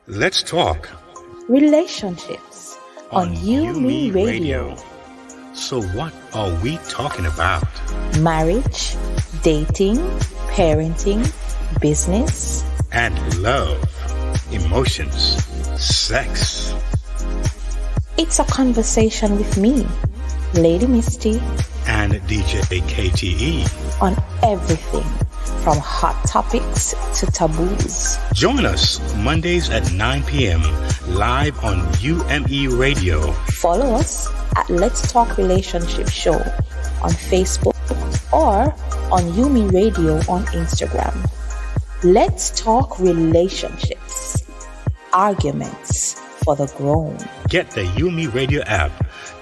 Let's talk relationships on UMERADIO. So what are we talking about? Marriage, dating, parenting, business, And love, emotions, sex. it's a conversation with me, Lady Misty, And DJ KTE. on everything from hot topics to taboos. Join us Mondays at 9 p.m. live on UME Radio. Follow us at Let's Talk Relationship Show on Facebook or on UMERADIO on Instagram. Let's talk relationships, arguments for the grown. Get the UME Radio app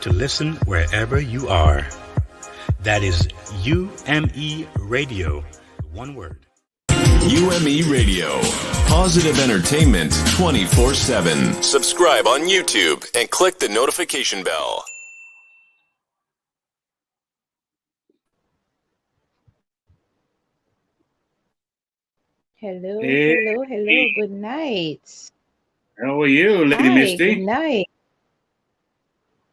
to listen wherever you are. That is UME Radio, one word. UME Radio. Positive entertainment 24/7. Subscribe on YouTube and click the notification bell. Hello, Hey, hello. Good night. how are you, Lady Hi, good Misty? night.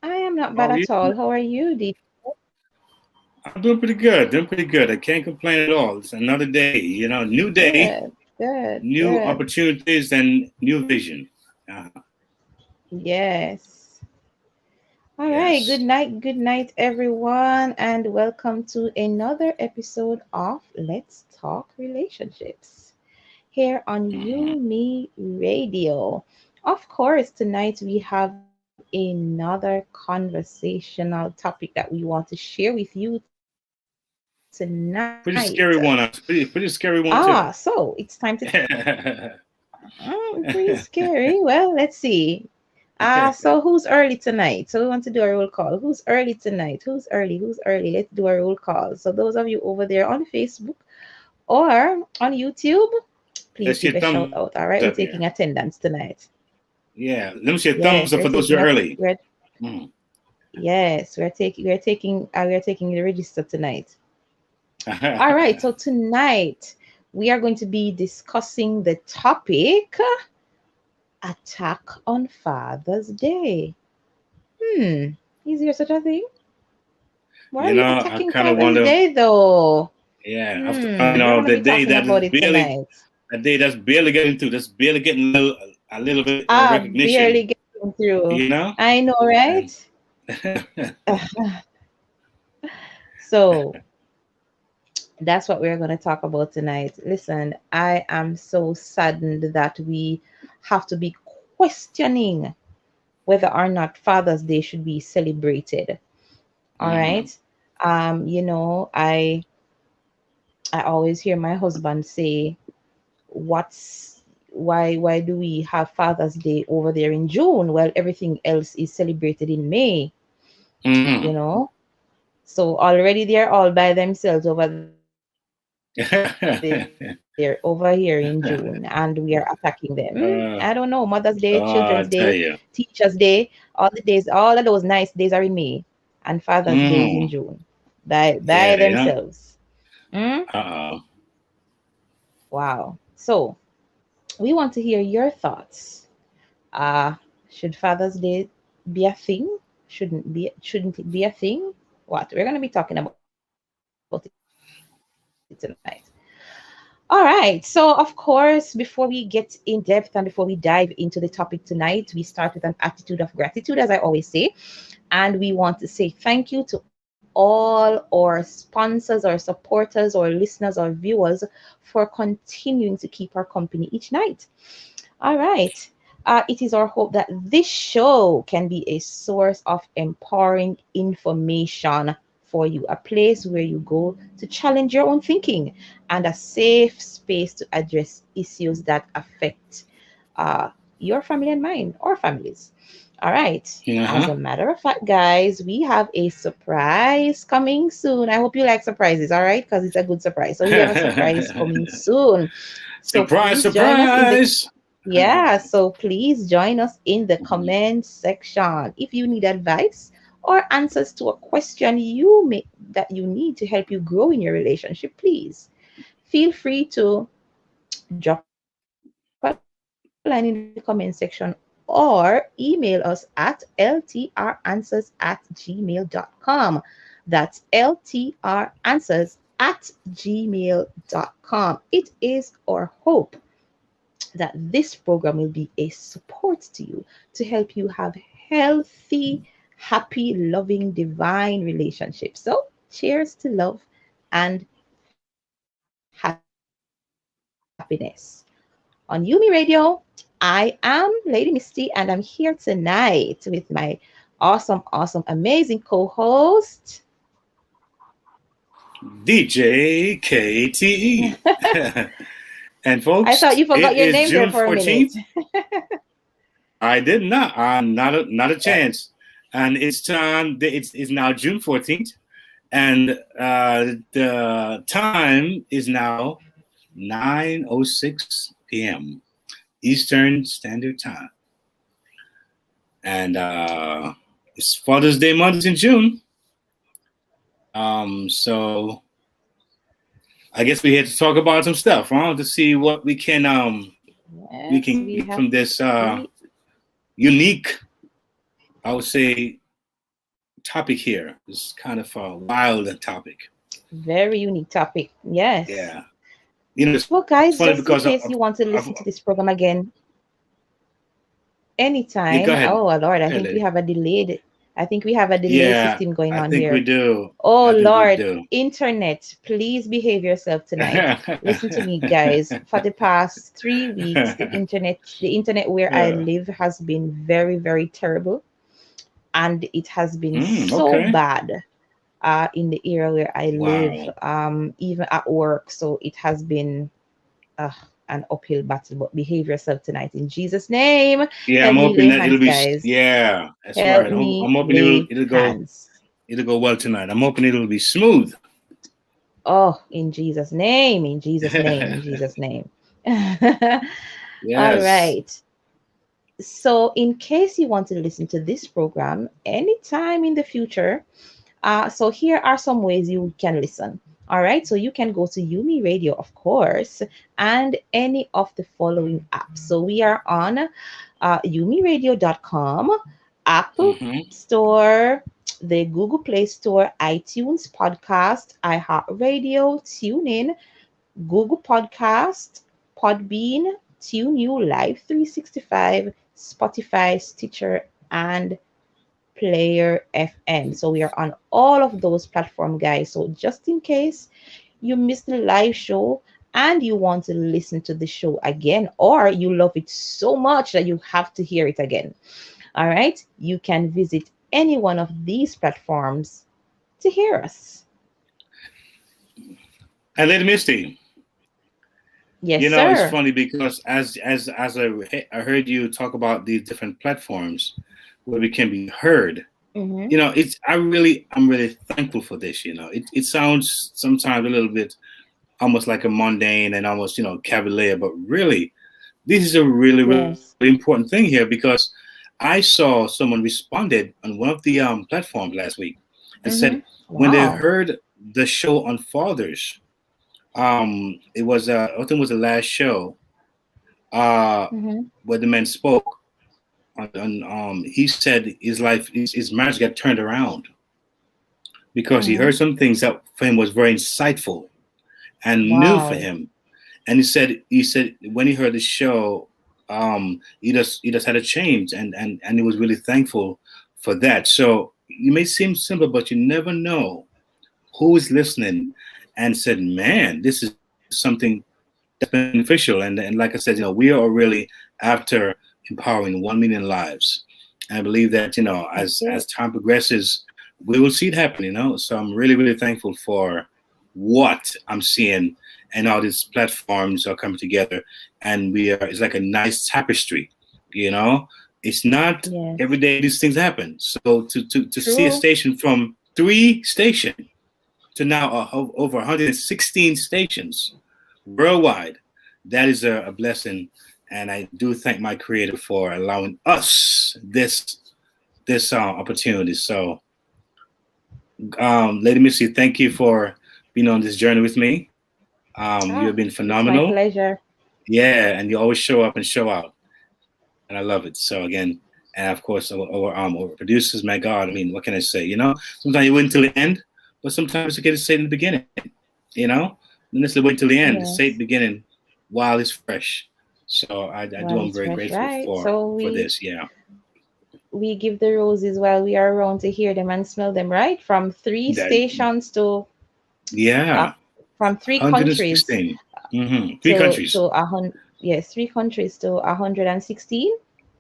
I am not How bad are you? at all. How are you, Dee? I'm doing pretty good. Doing pretty good. I can't complain at all. It's another day. New day, Good, new good. opportunities, and new vision. Yes. All right. Yes. Good night, everyone, and welcome to another episode of Let's Talk Relationships here on UME Radio. Of course, tonight we have another conversational topic that we want to share with you tonight. Pretty scary one. Pretty scary one So it's time to too. pretty scary. Well, let's see. So who's early tonight? So we want to do a roll call. Who's early tonight? Who's early? Let's do a roll call. So those of you over there on Facebook or on YouTube, please Let's give get a shout thumbs out. All right, we're up here. taking attendance tonight. Yeah, let me see a Yes, thumbs up we're for those who taking are a, early. we're, Mm. yes, we're taking the register tonight. All right, so tonight we are going to be discussing the topic attack on Father's Day. Is there such a thing? Why are you I attacking kind of Father's wonder. Day though? Yeah, We're gonna the be day talking that about is it barely, tonight. a day that's barely getting through. That's barely getting a a little bit of I'm barely recognition, getting through. you know. I know, And right? So that's what we're going to talk about tonight. Listen, I am so saddened that we have to be questioning whether or not Father's Day should be celebrated. All mhm. right. You know, I always hear my husband say, "What's why do we have Father's Day over there in June? Well, everything else is celebrated in May, you Mhm. know." So already they're all by themselves over there over here in June, and we are attacking them. I don't know. Mother's Day, Children's Day, uh, Teachers Day, I tell you. all the days, all of those nice days are in May, and Father's Day is in June Mm. by Yeah, you know. themselves. Mm? Uh-oh. Wow. So we want to hear your thoughts. Uh, should Father's Day be a thing? Shouldn't it be a thing? What? We're gonna be talking about it tonight. All right. So, of course, before we get in depth and before we dive into the topic tonight, we start with an attitude of gratitude, as I always say. And we want to say thank you to all our sponsors, our supporters, our listeners, our viewers for continuing to keep our company each night. All right. It is our hope that this show can be a source of empowering information for you, a place where you go to challenge your own thinking, and a safe space to address issues that affect uh, your family and mine, or families. All right. As Uh-huh. a matter of fact, guys, we have a surprise coming soon. I hope you like surprises, all right? Because it's a good surprise. So we have a surprise coming soon. So Surprise, please join us in the surprise. yeah, so please join us in the comment section. If you need advice or answers to a question that you need to help you grow in your relationship, please feel free to drop a line in the comment section or email us at ltranswers@gmail.com. That's ltranswers@gmail.com. It is our hope that this program will be a support to you to help you have healthy, happy, loving, divine relationships. So, cheers to love and happiness. On Yumi Radio, I am Lady Misty, and I'm here tonight with my awesome, amazing co host. DJ KTE. And I folks, thought you it forgot your is name there June for a minute. 14th. I did not. Not a Uh, chance. And it's now June 14th, and the time is now 9:06 p.m. Eastern Standard Time, and it's Father's Day month in June. So I guess we had to talk about some stuff, huh? To see what we yes, can we get have from this we unique, I would say, topic here. It's kind of a wild topic. very unique topic. Yes. Yeah, you know, it's Well, funny guys, because just in case you want to listen to this program again yeah. Go anytime. ahead, Oh, Lord, go ahead, lady. I think we have a delay Yeah, system going I on think we here. do. Oh, I think we Lord, do. internet, please behave yourself tonight. Listen to me, guys. For the past 3 weeks, the internet where I Yeah. live has been very, very terrible, and it has been so Okay. bad in the area where I live, Wow. even at work. So it has been uh, an uphill battle. But behave yourself tonight in Jesus' name. Yeah, I'm Help me hoping lay that it'll hands, be. guys. Yeah, that's Help right. me I'm hoping lay hands. it'll go well tonight. I'm hoping it'll be smooth. Oh, in Jesus' name, in Jesus' name, in Jesus' name. All Yes. right. So, in case you want to listen to this program anytime in the future, so here are some ways you can listen. All right, so you can go to Yumi Radio, of course, and any of the following apps. So we are on umeradio.com, Apple Mm-hmm. Store, the Google Play Store, iTunes Podcast, iHeartRadio, TuneIn, Google Podcast, Podbean, Tune You Live 365, Spotify, Stitcher, and Player FM. So we are on all of those platforms, guys. So just in case you missed the live show and you want to listen to the show again, or you love it so much that you have to hear it again, all right, you can visit any one of these platforms to hear us. And Lady Misty, Yes, it's sir. funny because as I heard you talk about these different platforms where we can be heard. Mm-hmm. I'm really thankful for this. It sounds sometimes a little bit almost like a mundane and almost cavalier, but really, this is a really really Yes. important thing here because I saw someone responded on one of the platforms last week and Mm-hmm. said when they Wow. heard the show on fathers, it was I think it was the last show uh Mm-hmm. where the man spoke on he said his marriage got turned around because he Mm-hmm. heard some things that for him was very insightful and new for Wow. him. And he said when he heard the show, he just had a change, and he was really thankful for that. So it may seem simple, but you never know who is listening and said, "Man, this is something that's beneficial." And like I said, we are really after empowering 1 million lives. And I believe that That's as it. time progresses, we will see it happen. So I'm really really thankful for what I'm seeing, and all these platforms are coming together, and it's like a nice tapestry. You know, it's not every Yes. day these things happen. So to see a True. station from 3 stations to now over 116 stations worldwide, that is a blessing. And I do thank my creator for allowing us this opportunity. So, Lady Missy, thank you for being on this journey with me. You have Ah, been it's my phenomenal. pleasure. Yeah, and you always show up and show out, and I love it. So again, and of course, our producers, my God, I mean, what can I say? Sometimes you wait until the end, but sometimes you get to say it in the beginning. You know, not necessarily wait until the end. Say it at the Yes. beginning while it's fresh. So I do. Well, I'm it's very fresh, grateful right? for So for we this. Yeah, we give the roses while we are around to hear them and smell them, right? From three that stations to uh, yeah, from three countries 116. Three to countries. a hundred. Yes, three countries to 116,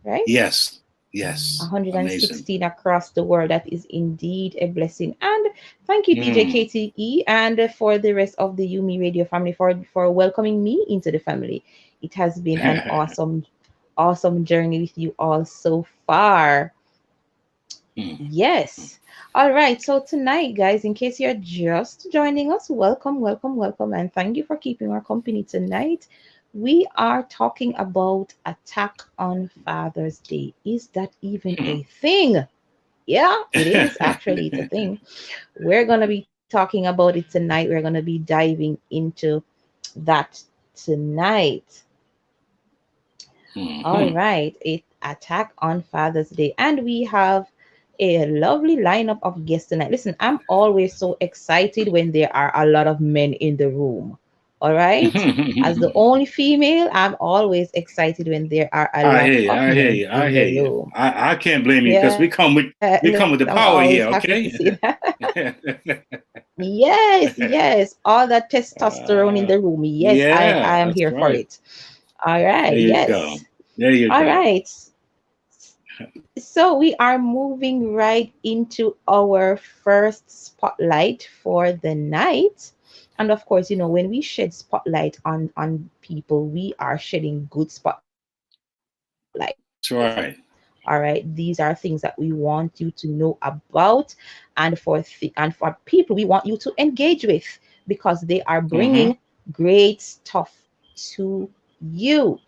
right? Yes, yes, amazing. 116 across the world. That is indeed a blessing. And thank you, DJ Mm. KTE, and for the rest of the Yumi Radio family for welcoming me into the family. It has been an awesome journey with you all so far. Mm. Yes. All right. So tonight, guys, in case you're just joining us, welcome, welcome, welcome, and thank you for keeping our company tonight. We are talking about attack on Father's Day. Is that even a thing? Yeah, it is. Actually, it's a thing. We're going to be talking about it tonight. We're going to be diving into that tonight. All Mhm. right, it attack on Father's Day, and we have a lovely lineup of guests tonight. Listen, I'm always so excited when there are a lot of men in the room. All right, as the only female, I'm always excited when there are a I lot hear you. of I hear men you. I in hear the you. room. I can't blame you because Yeah, we come listen, with the I'm power always here. happy to Okay. see that. Yes, yes, all that testosterone in uh, the room. Yes, I yeah, am that's here for right. it. All There right, you go. yes. There you All go. right. So we are moving right into our first spotlight for the night. And of course, when we shed spotlight on people, we are shedding good spotlight. All right. That's These are right. things that we want you to know about, and for people, we want you to engage with because they are bringing Mm-hmm. great stuff to you.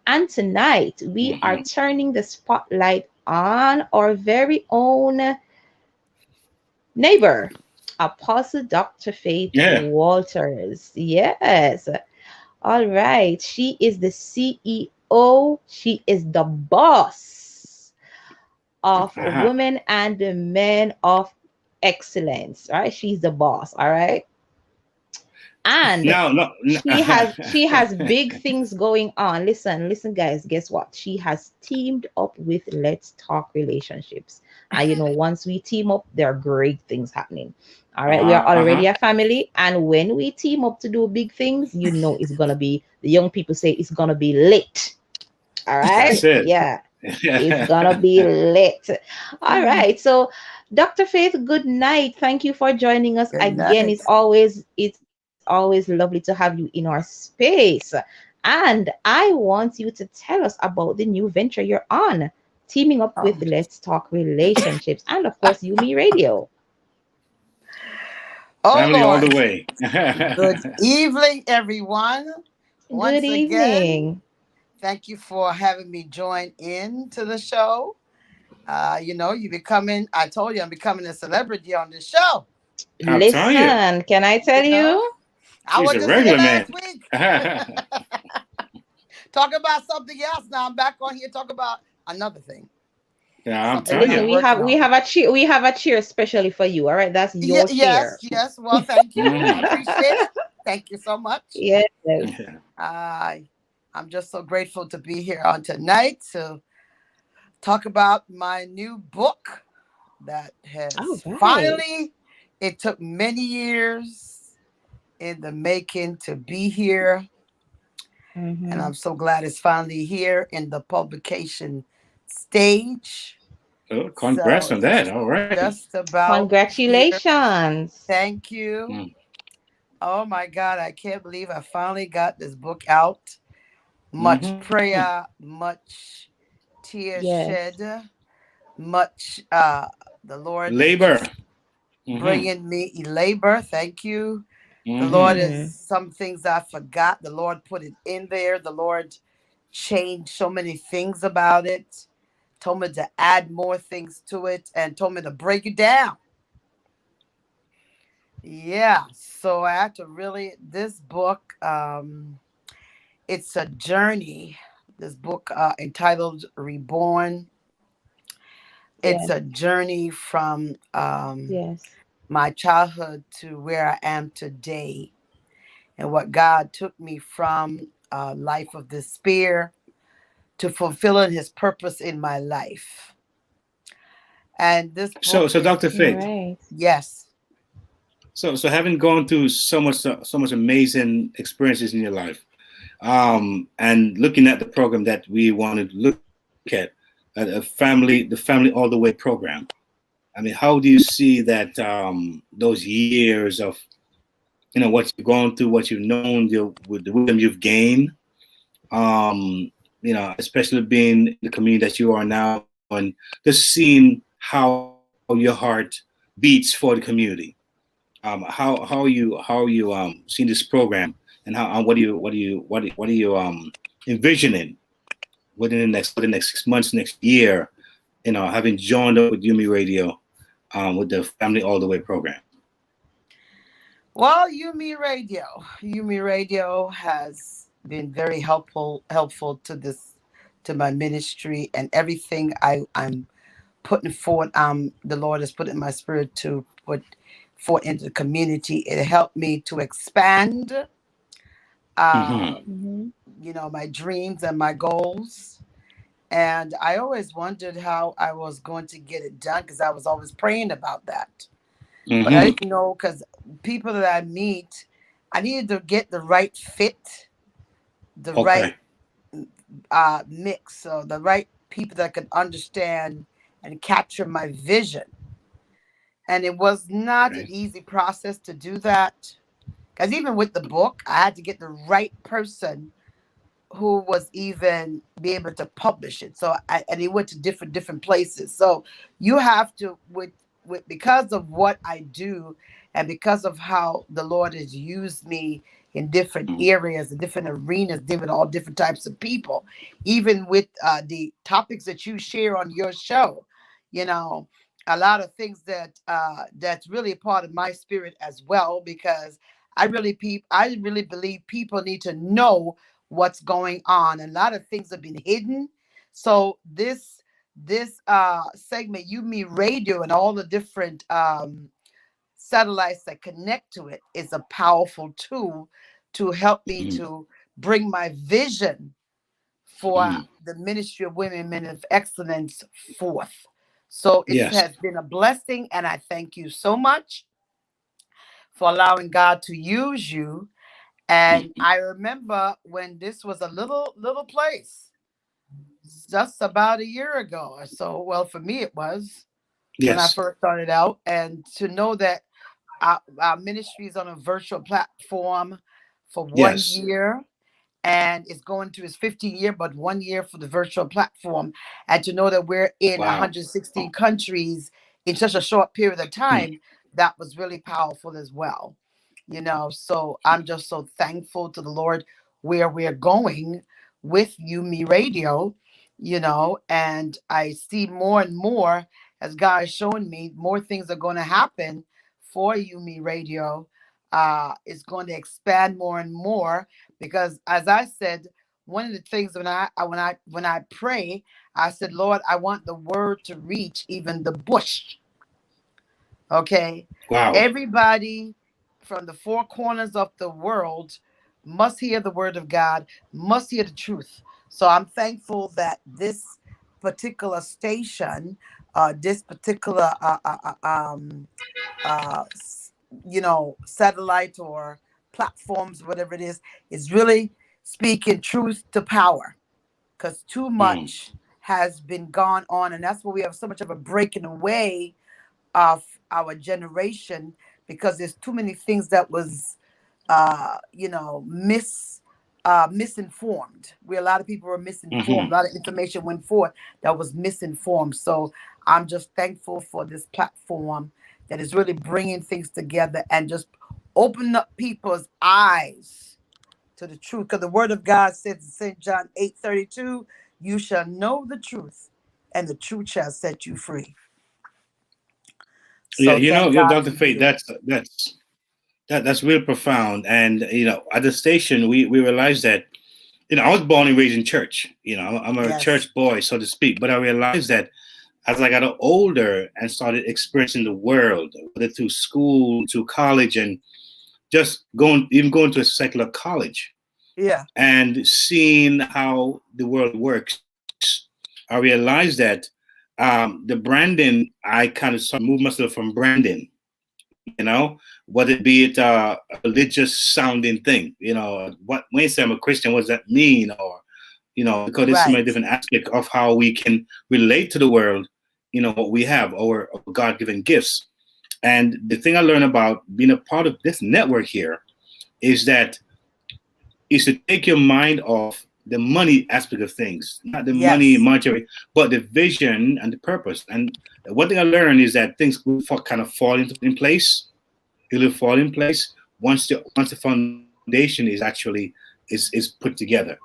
And tonight we are Mm-hmm. turning the spotlight on our very own neighbor, Apostle Dr. Faith Yeah. Walters. Yes. All right. She is the CEO, she is the boss of Uh-huh. Women and the Men of Excellence. All right. She's the boss. All right. And No, no, no. she has big things going on. Listen, guys, guess what? She has teamed up with Let's Talk Relationships. And once we team up, there are great things happening. All right, we are already a family, and when we team up to do big things, it's gonna be, the young people say, it's gonna be lit. All That's right, it. yeah, it's gonna be lit. All right, so Dr. Faith, good night. Thank you for joining us Good again. night. It's always lovely to have you in our space. And I want you to tell us about the new venture you're on, teaming up with Oh. Let's Talk Relationships, and of course, Yumi Radio. Oh Family all the Lord. way. Good evening, everyone. Good Once again, evening. thank you for having me join in to the show. I told you I'm becoming a celebrity on this show. I'll tell you. Listen, can I tell You know, you? I She's was a just here regular last man. week. Talk about something else. Now I'm back on here. Talk about another thing. Yeah, I'm Something telling that Listen, I'm you. we have working we on. have a cheer. We have a cheer especially for you. All right, that's your Yes, cheer. yes. Well, thank you. I Mhm. appreciate it. Thank you so much. Yes. I I'm just so grateful to be here on tonight to talk about my new book that All has right. finally, it took many years in the making to be here. And Mm-hmm. I'm so glad it's finally here in the publication stage. Oh, So congrats on it's that. All right. just about here. Congratulations. Thank you. Mm. Oh my God, I can't believe I finally got this book out. Much Mm-hmm. prayer, much tears Yes. shed, much the Lord Labor. just Mm-hmm. bringing me labor. Thank you. The Lord Mm-hmm. is Mm-hmm. some things I forgot. The Lord put it in there. The Lord changed so many things about it. Told me to add more things to it and told me to break it down. Yeah. So I had to really this book, it's a journey. This book entitled Reborn. It's Yes. a journey from Yes. my childhood to where I am today and what God took me from a life of despair to fulfilling his purpose in my life. And this So, book so is, Dr. Faith. Right. yes. So having gone through so much amazing experiences in your life, and looking at the program that we wanted to look at the family all the way program. I mean, how do you see that those years of what you've gone through, what you've known, with the wisdom you've gained, especially being in the community that you are now, and just seeing how your heart beats for the community. How you seeing this program, and how what are you envisioning within the next 6 months, next year, having joined up with Yumi Radio, with the Family All the Way program. Well, Yumi Radio has been very helpful to this, to my ministry and everything I'm putting forward. The Lord has put in my spirit to put forth into the community. It helped me to expand, Mm-hmm. um, Mm-hmm. my dreams and my goals. And I always wondered how I was going to get it done because I was always praying about that. But I Mm-hmm. didn't know because people that I meet, I needed to get the right fit, the right Okay. mix, so the right people that could understand and capture my vision. And it was not an Okay. easy process to do that. Because even with the book, I had to get the right person who was even be able to publish it. And it went to different places. So you have to with because of what I do and because of how the Lord has used me in different Mm-hmm. areas and different arenas, different all different types of people, even with the topics that you share on your show, you know, a lot of things that's really a part of my spirit as well because I really believe people need to know what's going on. And a lot of things have been hidden. So this segment, You Me Radio, and all the different satellites that connect to it is a powerful tool to help me to bring my vision for the Ministry of Women Men of Excellence forth. So it Yes. has been a blessing, and I thank you so much for allowing God to use you. And I remember when this was a little place, just about a year ago or so. Well, for me it was when I Yes. first started out, and to know that our ministry is on a virtual platform for 1 year, and it's going to its 15th year, but 1 year for the virtual platform, and to know that we're in Wow. 116 countries in such a short period of time, that was really powerful as well. So I'm just so thankful to the Lord where we're going with UMERADIO, and I see more and more as God is showing me more things are going to happen for UMERADIO. It's going to expand more and more, because as I said, one of the things when I pray, I said, Lord, I want the word to reach even the bush. Okay. Wow. Everybody from the four corners of the world must hear the word of God, must hear the truth. So I'm thankful that this particular station, this particular, satellite or platforms, whatever it is really speaking truth to power, because too much has been gone on. And that's why we have so much of a breaking away of our generation, because there's too many things that was misinformed, where a lot of people were misinformed. A lot of information went forth that was misinformed. So I'm just thankful for this platform that is really bringing things together and just opening up people's eyes to the truth, because the word of God says in St. John 8:32, you shall know the truth and the truth shall set you free. So thank God Dr. Faith, that's real profound. And at the station, we realized that I was born and raised in church. I'm a church boy, so to speak. But I realized that as I got older and started experiencing the world, whether through school, to college, and just going to a secular college, and seeing how the world works, I realized that the branding, I kind of moved myself from branding, whether it be a religious sounding thing, when you say I'm a Christian, what does that mean? Or, because there's so many different aspects of how we can relate to the world, what we have, our God-given gifts. And the thing I learned about being a part of this network here is to take your mind off the money aspect of things, not the money monetary, but the vision and the purpose. And one thing I learned is that things will kind of fall in place. It will fall in place once the foundation is actually is put together,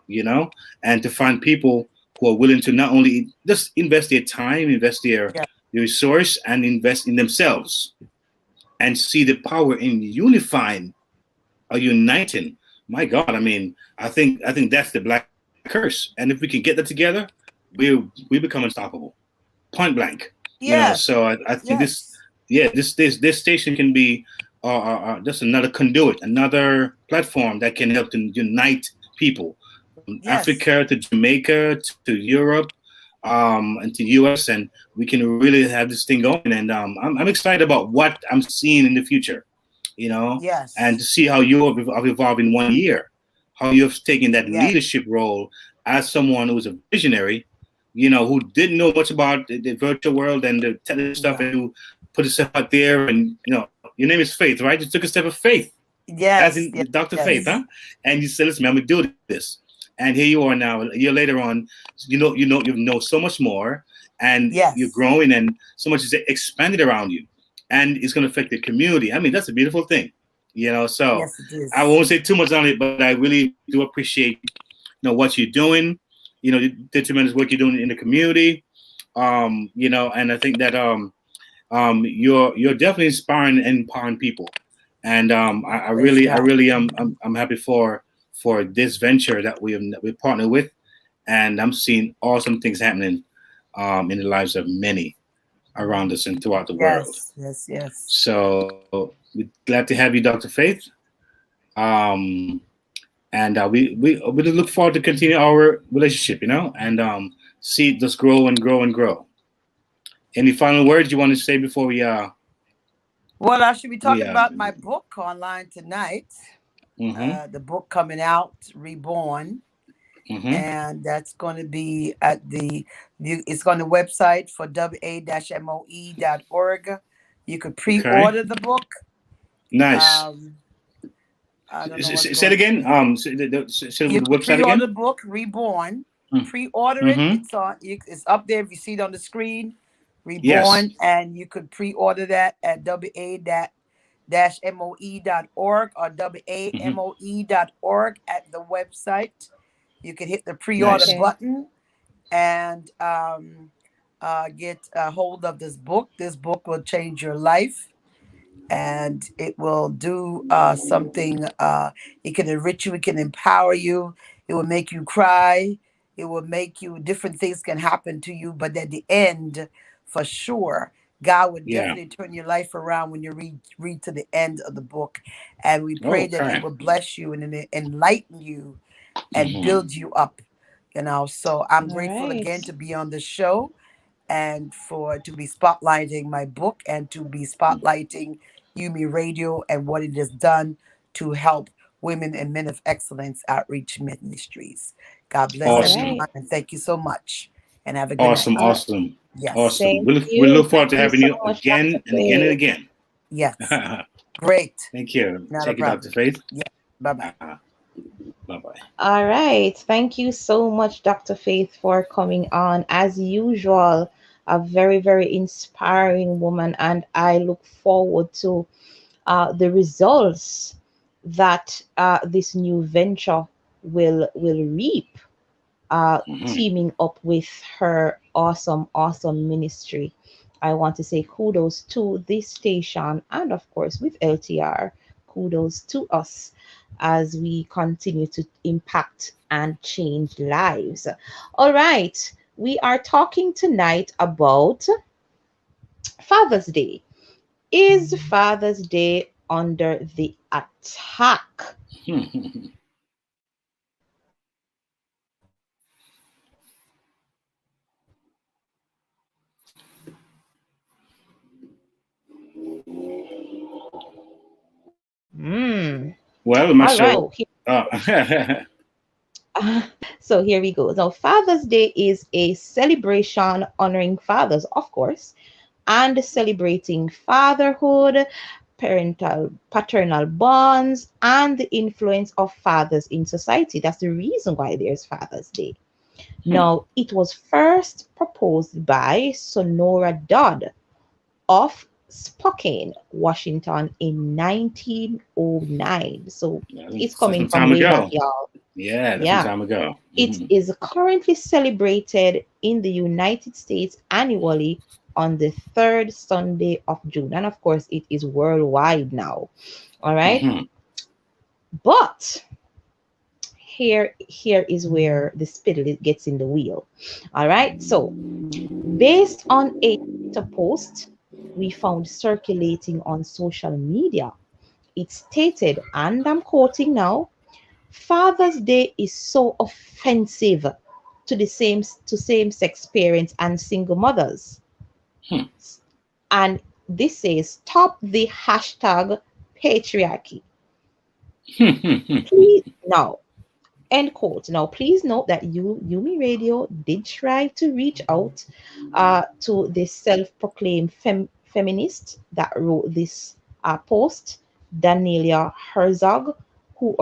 and to find people who are willing to not only just invest their time, invest their resource, and invest in themselves, and see the power in unifying or uniting. My God, I think that's the black curse. And if we can get that together, we become unstoppable, point blank. So I think this station can be just another conduit, another platform that can help to unite people from Africa to Jamaica to Europe, and to US, and we can really have this thing going. And I'm excited about what I'm seeing in the future. And to see how you have evolved in 1 year, how you've taken that leadership role as someone who's a visionary, who didn't know much about the virtual world and the technical stuff, and who put yourself out there. And your name is Faith, right? You took a step of faith, as in Dr. Faith, huh? And you said, "Listen, I'm gonna do this." And here you are now, a year later on. You know so much more, and you're growing, and so much is expanded around you. And it's going to affect the community. That's a beautiful thing, So I won't say too much on it, but I really do appreciate, what you're doing, the tremendous work you're doing in the community, and I think that you're definitely inspiring and empowering people, and I really I'm happy for this venture that we partnered with, and I'm seeing awesome things happening in the lives of many. around us and throughout the world. Yes, yes, yes. So we're glad to have you, Dr. Faith. Um, and we look forward to continue our relationship, and see it just grow and grow and grow. Any final words you want to say before Well, I should be we talking about my book online tonight. mm-hmm, The book coming out, Reborn, mm-hmm. and that's going to be at it's on the website for wa-moe.org. You could Okay, pre-order the book. nice. I don't know what's Say it going. again. Say You the can website pre-order the again. book, Reborn. Mm. Pre-order it. Mm-hmm. It's up there if you see it on the screen. Yes. Reborn, and you could pre-order that at wa-moe.org or Mm-hmm. wamoe.org at the website. You can hit the pre-order Nice. Okay. button and get a hold of this book. This book will change your life, and it will do something. It can enrich you. It can empower you. It will make you cry. It will make you, different things can happen to you, but at the end, for sure, God would Yeah. definitely turn your life around when you read to the end of the book. And we pray that it Okay. will bless you and enlighten you and Mm-hmm. build you up. So I'm All grateful right. again to be on the show and to be spotlighting my book and to be spotlighting UME Radio and what it has done to help women and men of excellence outreach ministries. God bless All Awesome. everyone right. and thank you so much and have a good night. Awesome. All right. Awesome. Yes. Awesome. Thank We you. look forward to Thank you having so you much, Dr. again and again and Faith. again. Yes. Great. Thank you. Not a Thank you, Dr. problem. Faith. Yeah. Bye-bye. Bye bye. All right. Thank you so much, Dr. Faith, for coming on. As usual, a very, very inspiring woman, and I look forward to the results that this new venture will reap. Mm-hmm. Teaming up with her awesome ministry. I want to say kudos to this station and, of course, with LTR, kudos to us as we continue to impact and change lives. All right, we are talking tonight about Father's Day. Is Father's Day under the attack? Hmm. Well, my All right. show. Oh. So here we go. Now, Father's Day is a celebration honoring fathers, of course, and celebrating fatherhood, paternal bonds, and the influence of fathers in society. That's the reason why there's Father's Day. Now, it was first proposed by Sonora Dodd of Spokane, Washington in 1909. So it's That's coming some from time way back, ago. y'all. Yeah, that's some Yeah. time ago. It Mm-hmm. is currently celebrated in the United States annually on the third Sunday of June. And of course, it is worldwide now. All right. Mm-hmm. But here is where the spittle gets in the wheel. All right. So, based on a Twitter post we found circulating on social media, it stated, and I'm quoting now, Father's Day is so offensive to the same-sex parents and single mothers. Hmm. And this says stop the hashtag patriarchy. Please now, end quote. Now, please note that Yumi Radio did try to reach out to the self-proclaimed feminist that wrote this post, Danielia Herzog, who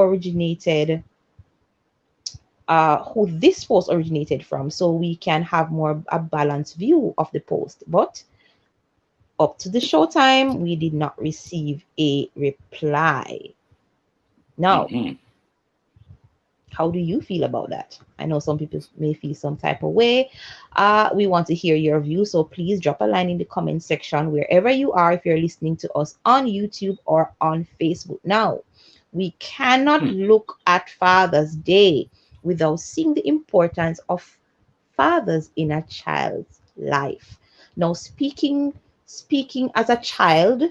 this post originated from, so we can have more a balanced view of the post. But up to the showtime, we did not receive a reply. Now, Mm-hmm. how do you feel about that? I know some people may feel some type of way. We want to hear your view, so please drop a line in the comment section wherever you are, if you're listening to us on YouTube or on Facebook. Now, we cannot look at Father's Day without seeing the importance of fathers in a child's life. Now, speaking as a child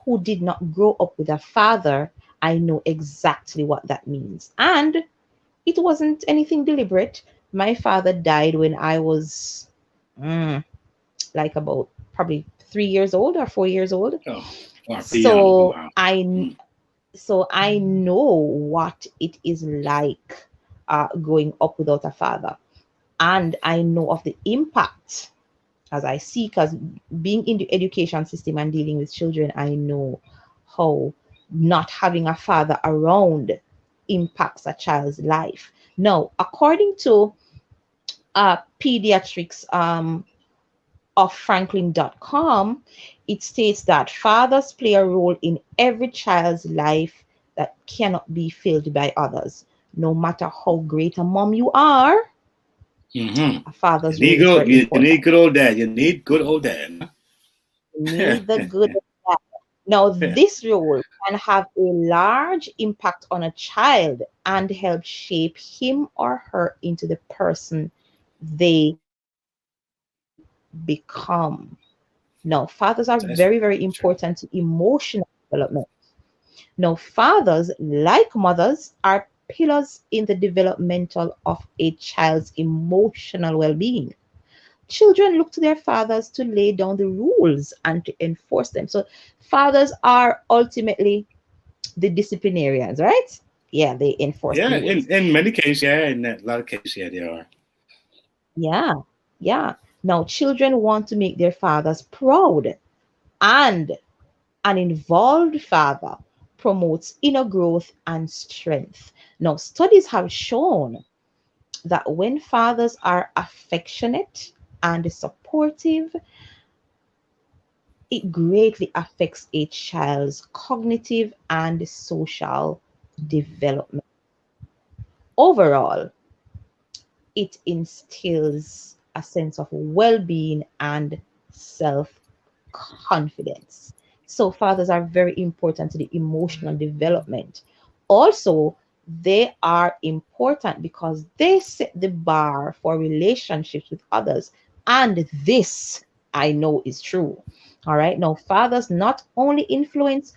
who did not grow up with a father, I know exactly what that means. And it wasn't anything deliberate. My father died when I was like about probably 3 years old or 4 years old. Oh, wow, pretty young. Oh, So wow. I know what it is like growing up without a father, and I know of the impact as I see, because being in the education system and dealing with children, I know how not having a father around impacts a child's life. Now, according to pediatrics of franklin.com, it states that fathers play a role in every child's life that cannot be filled by others. No matter how great a mom you are, a father's role is very You need important. good old dad. You need good old dad. Need the good. Now, this role can have a large impact on a child and help shape him or her into the person they become. Now, fathers are very, very That's important to emotional development. Now, fathers, like mothers, are pillars in the developmental of a child's emotional well-being. Children look to their fathers to lay down the rules and to enforce them. So, fathers are ultimately the disciplinarians, right? Yeah, they enforce the yeah. rules. In many cases, yeah. In a lot of cases, yeah, they are. Yeah, yeah. Now, children want to make their fathers proud, and an involved father promotes inner growth and strength. Now, studies have shown that when fathers are affectionate and supportive, it greatly affects a child's cognitive and social development. Overall, it instills a sense of well being and self confidence. So, fathers are very important to the emotional development. Also, they are important because they set the bar for relationships with others. And this I know is true. All right. Now, fathers not only influence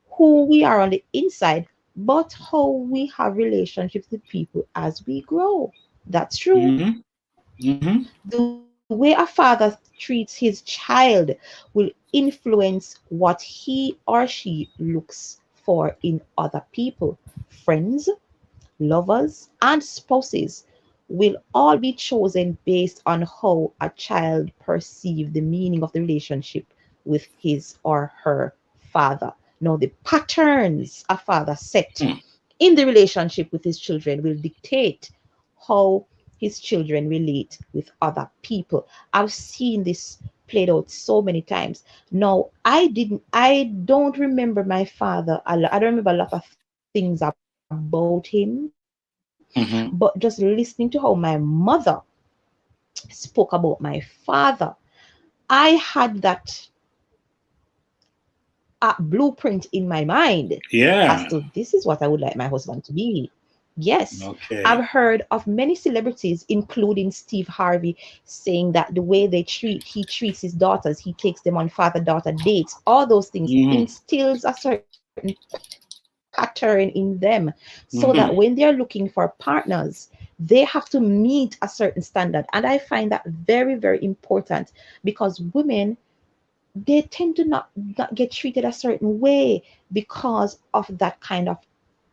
who we are on the inside, but how we have relationships with people as we grow. That's true. Mm-hmm. Mm-hmm. The way a father treats his child will influence what he or she looks for in other people. Friends, lovers, and spouses will all be chosen based on how a child perceives the meaning of the relationship with his or her father. Now, the patterns a father set in the relationship with his children will dictate how his children relate with other people. I've seen this played out so many times. Now, I don't remember my father a lot. I don't remember a lot of things about him, but just listening to how my mother spoke about my father, I had that blueprint in my mind as to Yeah. this is what I would like my husband to be. Yes, Okay. I've heard of many celebrities, including Steve Harvey, saying that the way he treats his daughters, he takes them on father-daughter dates, all those things Mm-hmm. instills a certain pattern in them, so that when they're Mm-hmm. looking for partners, they have to meet a certain standard. And I find that very, very important because women, they tend to not get treated a certain way because of that kind of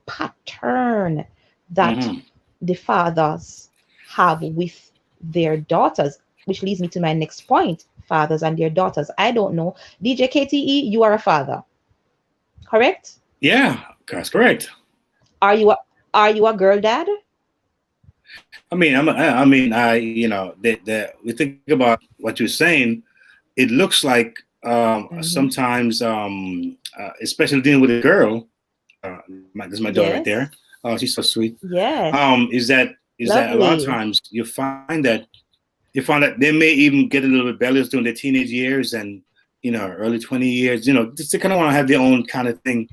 pattern that Mm-hmm. the fathers have with their daughters, which leads me to my next point: fathers and their daughters. I don't know. DJ KTE, you are a father, correct? Yeah, that's correct. Are you a, are you a girl dad? We think about what you're saying. It looks like Hmm. sometimes, especially dealing with a girl. This is my daughter right there. Yes. Oh, she's so sweet. Yes. Is that a lot of Lovely. times you find that they may even get a little rebellious during their teenage years and early 20 years. Just they kind of want to have their own kind of thing.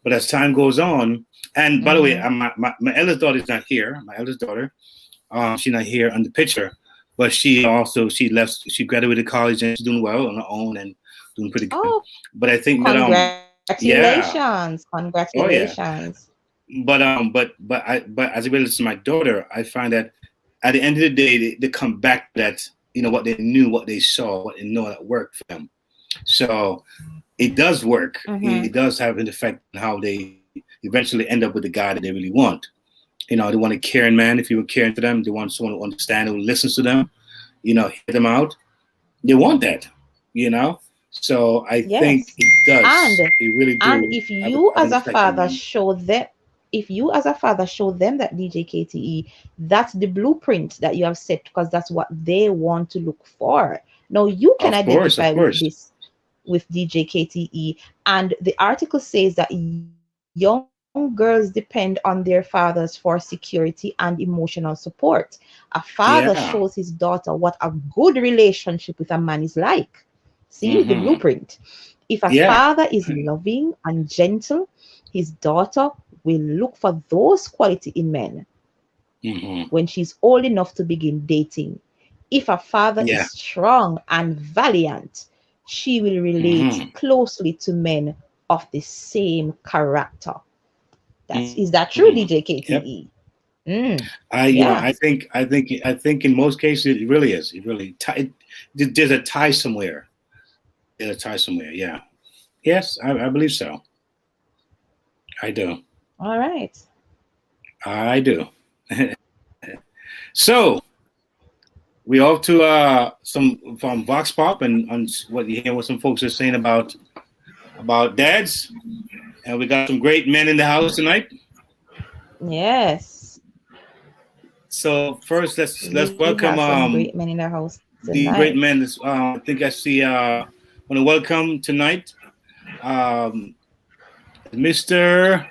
But as time goes on, and by the way, Hmm. my eldest daughter is not here. My eldest daughter, she's not here on the picture. but she left. She graduated college and she's doing well on her own and doing pretty good. Oh, But I think that congratulations, oh yeah. congratulations. But as it relates to my daughter, I find that at the end of the day, they come back to that, what they knew, what they saw, what they know that worked for them. So it does work. It does have an effect on how they eventually end up with the guy that they really want. They want a caring man. If you were caring to them, they want someone who understands, who listens to them, hear them out. They want that, So I think it does. And it really does. And if you as a father show them, that DJ KTE, that's the blueprint that you have set, because that's what they want to look for. Now you can identify with this with DJ KTE, and the article says that young girls depend on their fathers for security and emotional support. A father shows his daughter what a good relationship with a man is like. See the blueprint. If a father is loving and gentle, his daughter will look for those qualities in men when she's old enough to begin dating. If a father is strong and valiant, she will relate closely to men of the same character. Is that true, DJ KTE? Yep. I think in most cases it really is. It really there's a tie somewhere. There's a tie somewhere. Yeah. Yes, I believe so. I do. All right. I do. So we off to some from Vox Pop and on what you hear what some folks are saying about dads, and we got some great men in the house tonight. Yes. So first, let's welcome some great men in the house tonight. The great men. I think I see. Want to welcome tonight, Mr.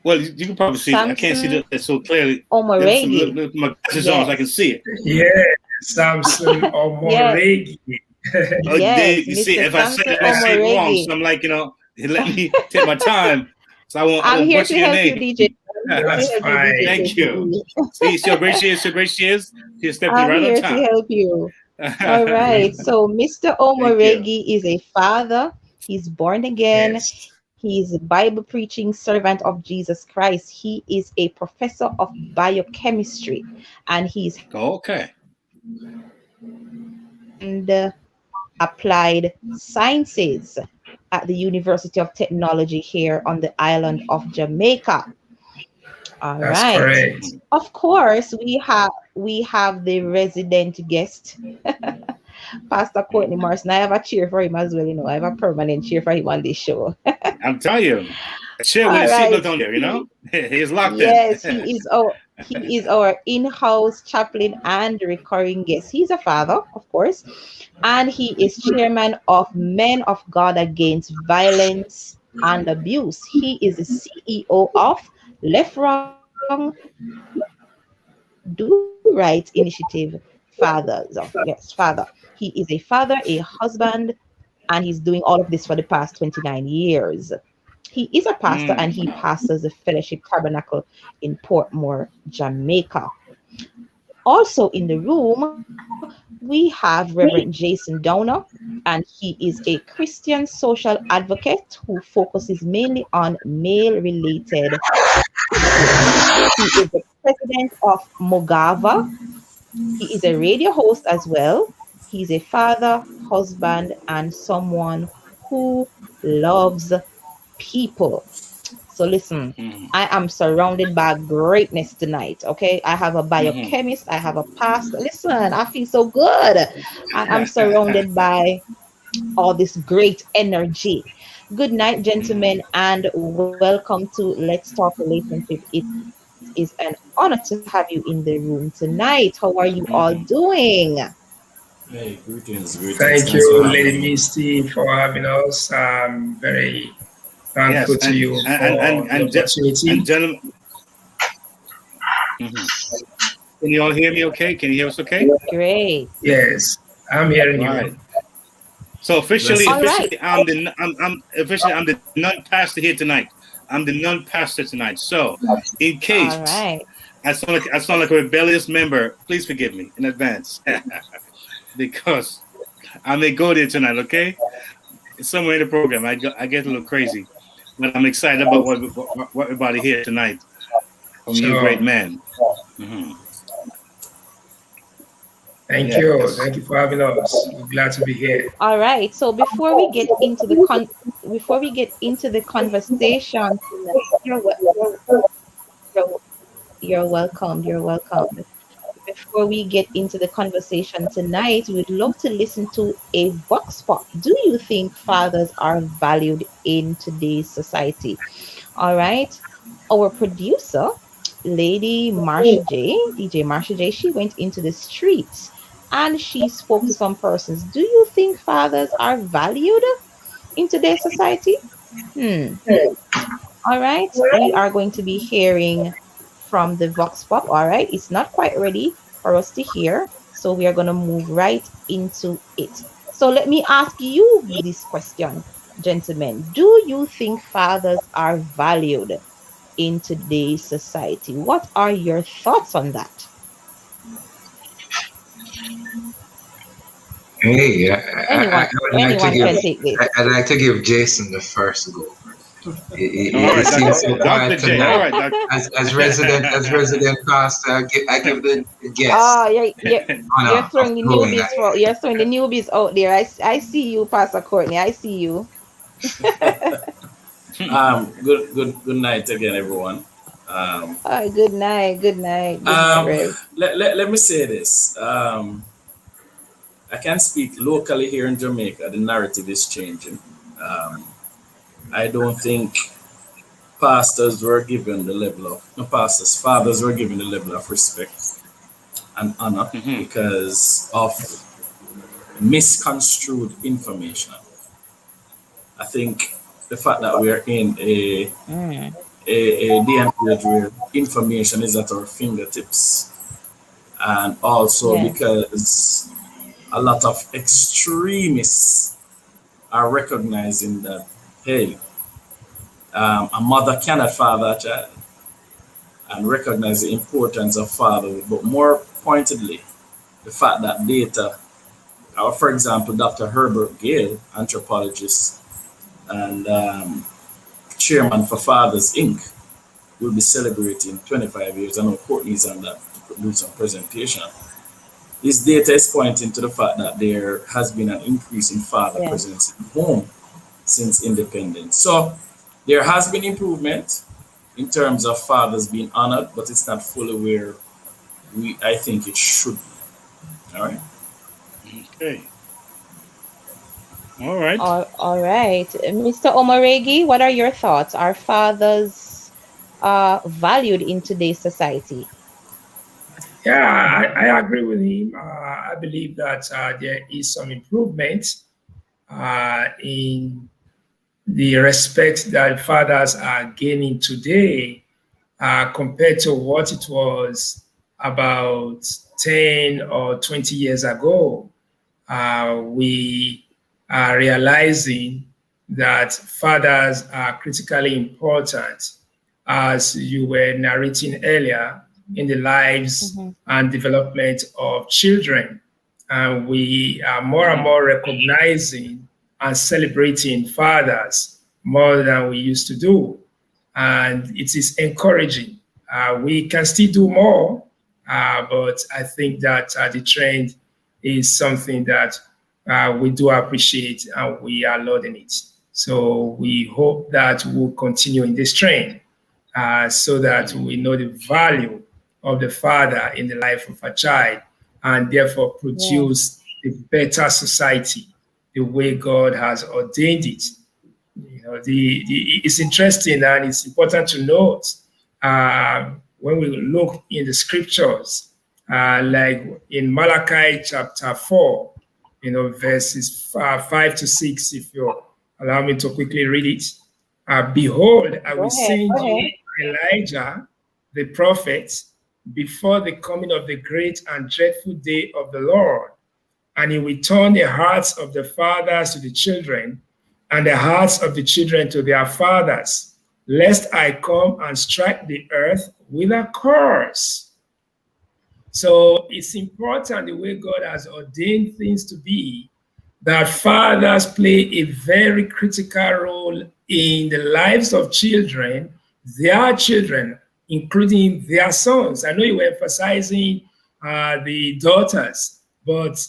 Well, you can probably see it. I can't see it so clearly. UMERADIO. My glasses on so I can see it. Yeah, Samson UMERADIO. You see, if I say it wrong, so I'm like, let me take my time. So I won't butcher your name. DJ. That's fine. Thank you. See how great she is. She stepped I'm right here on time. to help you. All right. So Mr. UMERADIO is a father. He's born again. Yes. He is a Bible preaching servant of Jesus Christ. He is a professor of biochemistry, and he's and applied sciences at the University of Technology here on the island of Jamaica. All That's right. correct. Of course, we have the resident guest, Pastor Courtney Morrison. I have a cheer for him as well. I have a permanent cheer for him on this show. I'm telling you, a cheer with a seatbelt on there. He's locked in. Yes, he is our in-house chaplain and recurring guest. He's a father, of course, and he is chairman of Men of God Against Violence and Abuse. He is the CEO of Left Wrong Do Right Initiative Father. He is a father, a husband, and he's doing all of this for the past 29 years. He is a pastor and he pastors the Fellowship Tabernacle in Portmore, Jamaica. Also in the room, we have Reverend Jason Downer, and he is a Christian social advocate who focuses mainly on male-related issues. He is the president of Mogava. He is a radio host as well. He's a father, husband, and someone who loves people. So listen, I am surrounded by greatness tonight, okay? I have a biochemist, I have a pastor. Listen, I feel so good. I am surrounded by all this great energy. Good night, gentlemen, and welcome to Let's Talk Relationship. It is an honor to have you in the room tonight. How are you all doing? Hey, greetings. Thank you, Lady Misty, for having us. I'm very thankful to you for the opportunity. And gentlemen, can you all hear me okay? Can you hear us okay? Great. Yes, I'm hearing you. Right. So officially, I'm the non-pastor here tonight. I'm the non-pastor tonight. So in case I sound like a rebellious member. Please forgive me in advance, because I may go there tonight. Okay, it's somewhere in the program. I get a little crazy, but I'm excited about what everybody here tonight from you, great man. Mm-hmm. Thank you for having us. We're glad to be here. All right. So before we get into the conversation, you're welcome. You're welcome. Before we get into the conversation tonight, we'd love to listen to a vox pop. Do you think fathers are valued in today's society? All right. Our producer, Lady DJ Marsha J, she went into the streets and she spoke to some persons. Do you think fathers are valued in today's society? All right. We are going to be hearing from the vox pop. All right. It's not quite ready for us to hear, so we are going to move right into it. So let me ask you this question, gentlemen. Do you think fathers are valued in today's society? What are your thoughts on that? Hey, anyone can take this. I'd like to give Jason the first go. It seems so quiet tonight. As resident pastor, I give the guest. Oh, you're throwing the newbies you're throwing the newbies out there. I see you, Pastor Courtney. I see you. Good night again, everyone. Good night. Let me say this. I can speak locally here in Jamaica. The narrative is changing. I don't think fathers were given the level of respect and honor because of misconstrued information. I think the fact that we are in a day and age where information is at our fingertips, and also because a lot of extremists are recognizing that, hey, a mother cannot father a child, and recognize the importance of fatherhood. But more pointedly, the fact that data, for example, Dr. Herbert Gale, anthropologist and chairman for Fathers Inc., will be celebrating 25 years. I know Courtney's on that to do some presentation. This data is pointing to the fact that there has been an increase in father presence in home since independence. So there has been improvement in terms of fathers being honored, but it's not fully where I think it should be. All right. Okay. All right. All right. Mr. Omaregi, what are your thoughts? Are fathers valued in today's society? Yeah, I agree with him. I believe that there is some improvement in the respect that fathers are gaining today compared to what it was about 10 or 20 years ago. We are realizing that fathers are critically important, as you were narrating earlier, in the lives and development of children. And we are more and more recognizing and celebrating fathers more than we used to do. And it is encouraging. We can still do more, but I think that the trend is something that we do appreciate and we are lauding it. So we hope that we'll continue in this trend so that we know the value of the father in the life of a child and therefore produce a better society the way God has ordained it. You know, it's interesting and it's important to note when we look in the scriptures, like in Malachi chapter 4, verses 5 to 6, if you allow me to quickly read it. Behold, I will send you Elijah, the prophet, before the coming of the great and dreadful day of the Lord. And he will turn the hearts of the fathers to the children, and the hearts of the children to their fathers, lest I come and strike the earth with a curse. So it's important the way God has ordained things to be, that fathers play a very critical role in the lives of children, their children, including their sons. I know you were emphasizing the daughters, but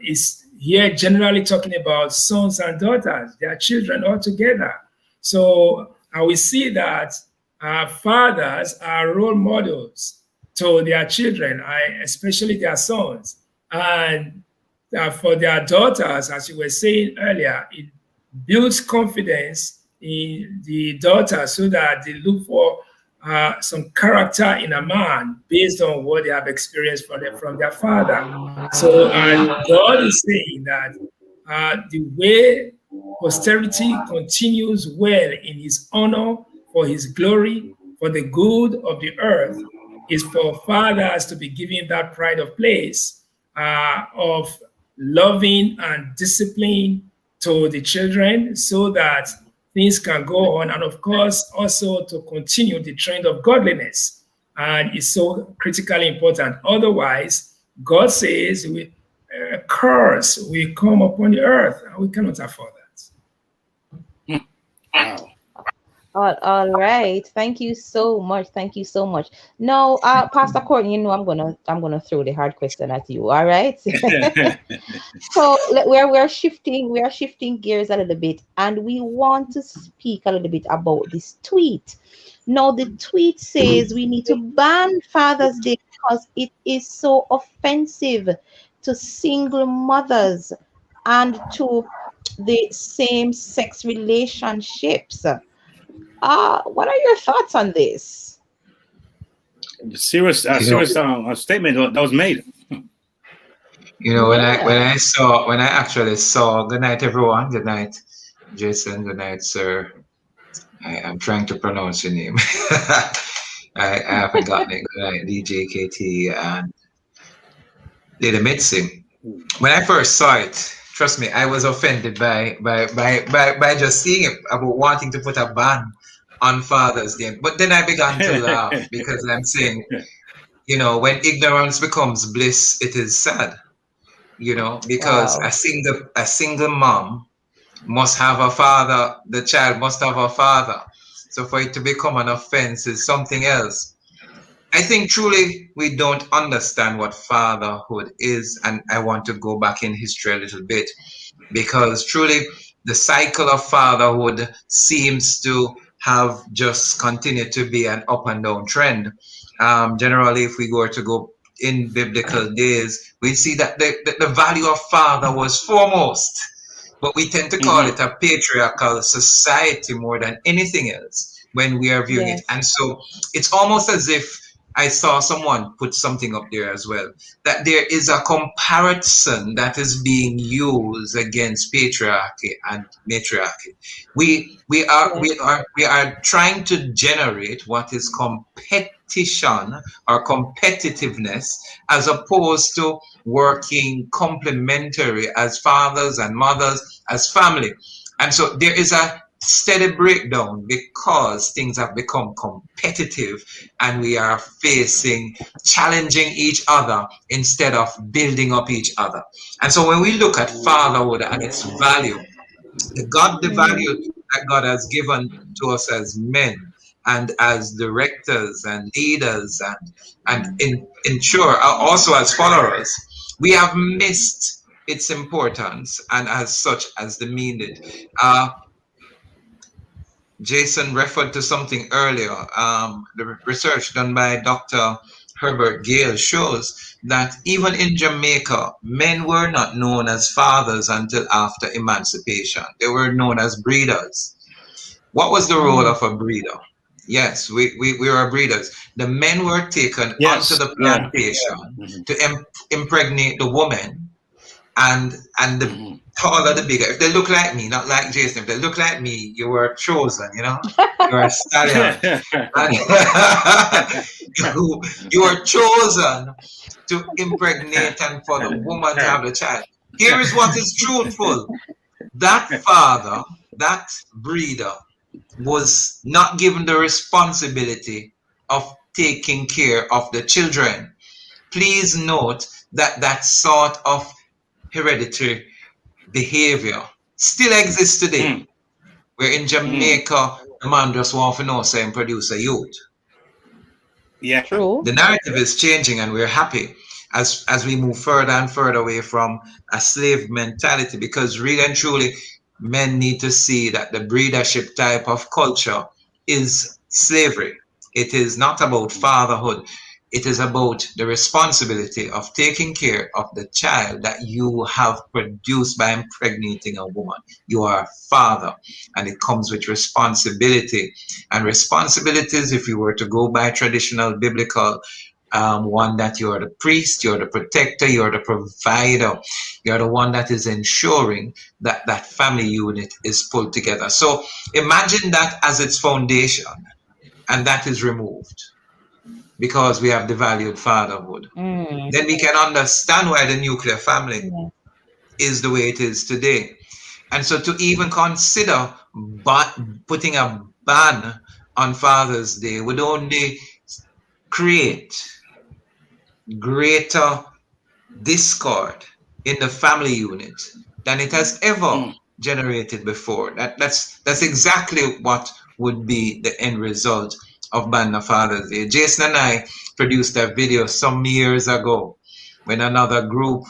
it's here generally talking about sons and daughters, their children all together. So we see that fathers are role models to their children, especially their sons. And for their daughters, as you were saying earlier, it builds confidence in the daughter so that they look for some character in a man based on what they have experienced from their father. So God is saying that the way posterity continues well in his honor, for his glory, for the good of the earth, is for fathers to be given that pride of place of loving and discipline to the children so that things can go on, and of course also to continue the trend of godliness. And it's so critically important. Otherwise, God says a curse will come upon the earth, and we cannot afford that. Wow. All right. Thank you so much. Thank you so much. Now, Pastor Courtney, you know I'm gonna throw the hard question at you. All right. So we're shifting gears a little bit, and we want to speak a little bit about this tweet. Now, the tweet says we need to ban Father's Day because it is so offensive to single mothers and to the same-sex relationships. What are your thoughts on this? Serious statement that was made. You know, when I actually saw, good night everyone, good night Jason, good night sir. I'm trying to pronounce your name. I haven't gotten it. Good night DJ KTE and Lady Misty. When I first saw it, trust me, I was offended by just seeing it, about wanting to put a ban on Father's Day. But then I began to laugh because I'm saying, you know, when ignorance becomes bliss, it is sad. You know, because Wow. a single mom must have a father, the child must have a father. So for it to become an offense is something else. I think truly we don't understand what fatherhood is, and I want to go back in history a little bit, because truly the cycle of fatherhood seems to have just continued to be an up and down trend. Generally, if we were to go in biblical days, we see that the value of father was foremost, but we tend to call it a patriarchal society more than anything else when we are viewing it. And so it's almost as if I saw someone put something up there as well, that there is a comparison that is being used against patriarchy and matriarchy. We are trying to generate what is competition or competitiveness, as opposed to working complementary as fathers and mothers, as family. And so there is a steady breakdown because things have become competitive and we are challenging each other instead of building up each other. And so when we look at fatherhood and its value, the value that God has given to us as men and as directors and leaders and also as followers, we have missed its importance, and as such as the meaning. Jason referred to something earlier. The research done by Dr. Herbert Gale shows that even in Jamaica, men were not known as fathers until after emancipation. They were known as breeders. What was the role of a breeder? Yes, we were breeders. The men were taken onto the plantation to impregnate the woman, and the taller the bigger. If they look like me, not like Jason, if they look like me, you were chosen, you know? You were a stallion. You were chosen to impregnate and for the woman to have the child. Here is what is truthful. That father, that breeder, was not given the responsibility of taking care of the children. Please note that that sort of hereditary behavior still exists today. Where in Jamaica, the man just want to know, say, and produce a youth. Yeah. True. The narrative is changing, and we're happy as we move further and further away from a slave mentality, because really and truly, men need to see that the breedership type of culture is slavery. It is not about fatherhood. It is about the responsibility of taking care of the child that you have produced by impregnating a woman. You are a father, and it comes with responsibility. And responsibilities, if you were to go by traditional biblical one, that you're the priest, you're the protector, you're the provider, you're the one that is ensuring that that family unit is pulled together. So imagine that as its foundation, and that is removed because we have devalued fatherhood. Then we can understand why the nuclear family is the way it is today. And so to even consider putting a ban on Father's Day would only create greater discord in the family unit than it has ever generated before. That's exactly what would be the end result of banning Father's Day. Jason and I produced a video some years ago when another group,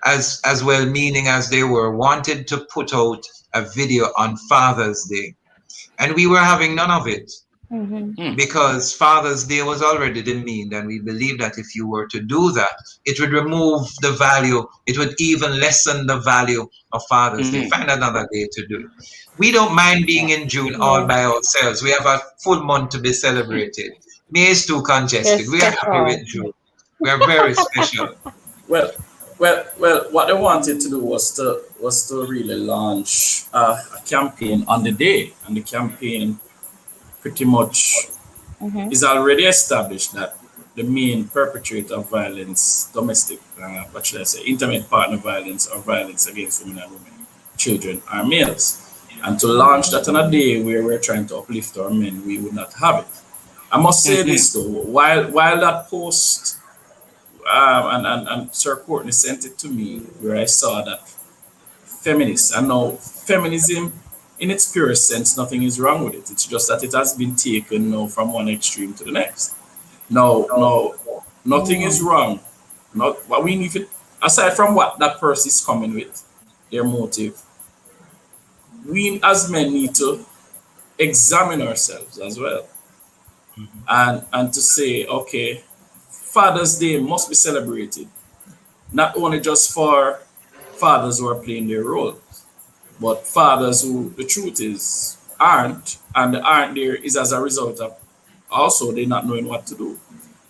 as well-meaning as they were, wanted to put out a video on Father's Day. And we were having none of it. Because Father's Day was already demeaned, and we believe that if you were to do that, it would remove the value, it would even lessen the value of Father's Day. Find another day to do it. We don't mind being in June all by ourselves. We have a full month to be celebrated. May is too congested. We are happy with June. We are very special. Well, what they wanted to do was to really launch a campaign on the day, and the campaign pretty much is already established that the main perpetrator of violence, domestic, what should I say, intimate partner violence or violence against women and women, children, are males. And to launch that on a day where we're trying to uplift our men, we would not have it. I must say this though, while that post, and Sir Courtney sent it to me, where I saw that feminists, and now feminism, in its purest sense, nothing is wrong with it. It's just that it has been taken now from one extreme to the next. No, nothing is wrong. Not what we need. Aside from what that person is coming with, their motive, we as men need to examine ourselves as well, and to say, okay, Father's Day must be celebrated, not only just for fathers who are playing their role, but fathers who, the truth is, aren't, and the aren't there is as a result of also they not knowing what to do.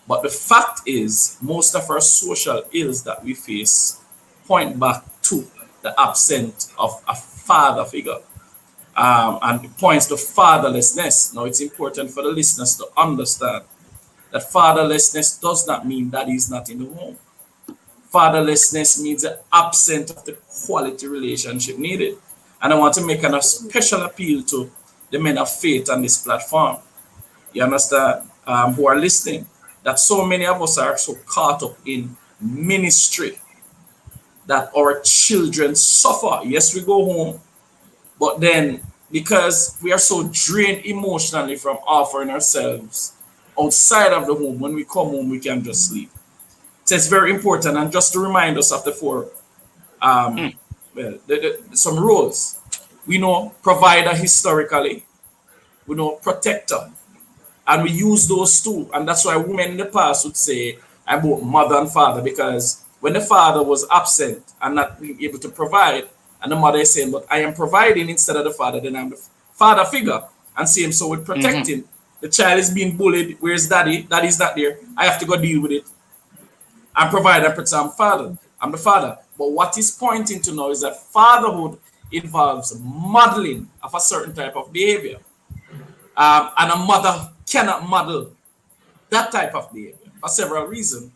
But the fact is, most of our social ills that we face point back to the absence of a father figure, and it points to fatherlessness. Now, it's important for the listeners to understand that fatherlessness does not mean that he's not in the home. Fatherlessness means the absence of the quality relationship needed. And I want to make a special appeal to the men of faith on this platform. You understand? Who are listening, that so many of us are so caught up in ministry that our children suffer. Yes, we go home, but then because we are so drained emotionally from offering ourselves outside of the home, when we come home, we can just sleep. So it's very important. And just to remind us of the four, some roles. We know provider historically, we know protector, and we use those two. And that's why women in the past would say, I'm both mother and father, because when the father was absent and not being able to provide, and the mother is saying, but I am providing instead of the father, then I'm the father figure. And same so with protecting. The child is being bullied. Where's daddy? Daddy's not there. I have to go deal with it. I'm providing, I'm father. I'm the father. But what he's pointing to now is that fatherhood involves modeling of a certain type of behavior. And a mother cannot model that type of behavior for several reasons.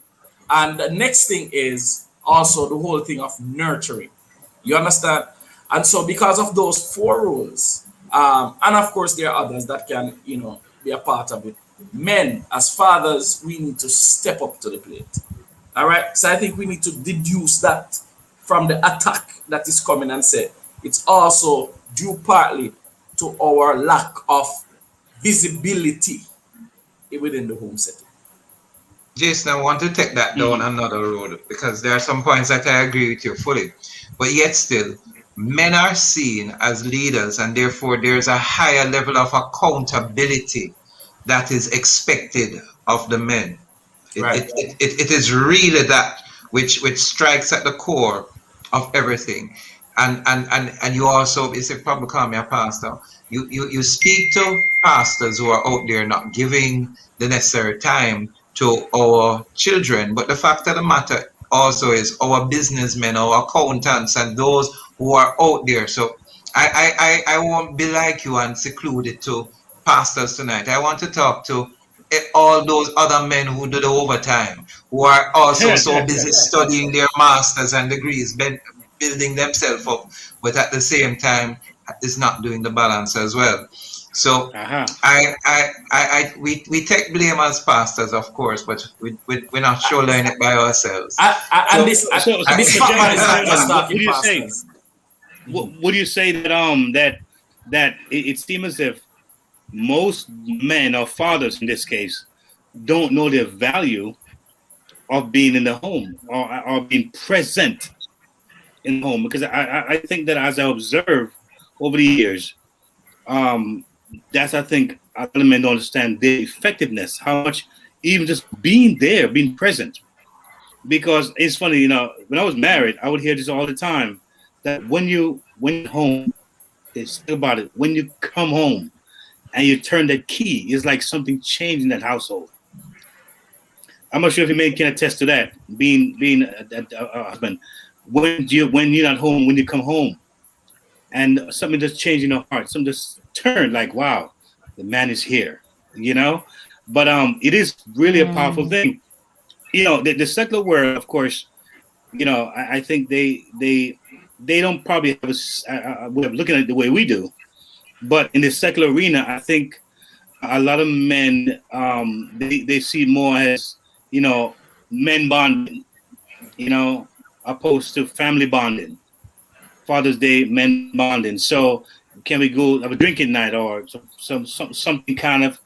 And the next thing is also the whole thing of nurturing. You understand? And so because of those four rules, and of course there are others that can, be a part of it. men, as fathers, we need to step up to the plate. All right. So I think we need to deduce that from the attack that is coming and say it's also due partly to our lack of visibility within the home setting. Jason, I want to take that down another road because there are some points that I agree with you fully. But yet still, men are seen as leaders, and therefore there's a higher level of accountability that is expected of the men. It is really that which strikes at the core of everything. And you also, it's probably call me a pastor. You speak to pastors who are out there not giving the necessary time to our children, but the fact of the matter also is our businessmen, our accountants, and those who are out there. So I won't be like you and secluded to pastors tonight. I want to talk to all those other men who do the overtime, who are also so busy studying their masters and degrees, building themselves up, but at the same time is not doing the balance as well. So we take blame as pastors, of course, but we're not sure learning it by ourselves. Would you say that that it seems as if most men or fathers in this case don't know the value of being in the home or being present in the home? Because I think that as I observe over the years, that's, I think, other men don't understand the effectiveness, how much even just being there, being present. Because it's funny, you know, when I was married, I would hear this all the time, that when you're home, it's about it. When you come home and you turn that key, it's like something changed in that household. I'm not sure if you may can attest to that, being a husband. When you're not home, when you come home, and something just changed in your heart, something just turned like, wow, the man is here, you know. But it is really a powerful thing. You know, the secular world, of course, you know, I think they don't probably have a way of looking at it the way we do. But in the secular arena, I think a lot of men, they see it more as, you know, men bonding, you know, opposed to family bonding. Father's Day, men bonding. So can we go have a drinking night or something kind of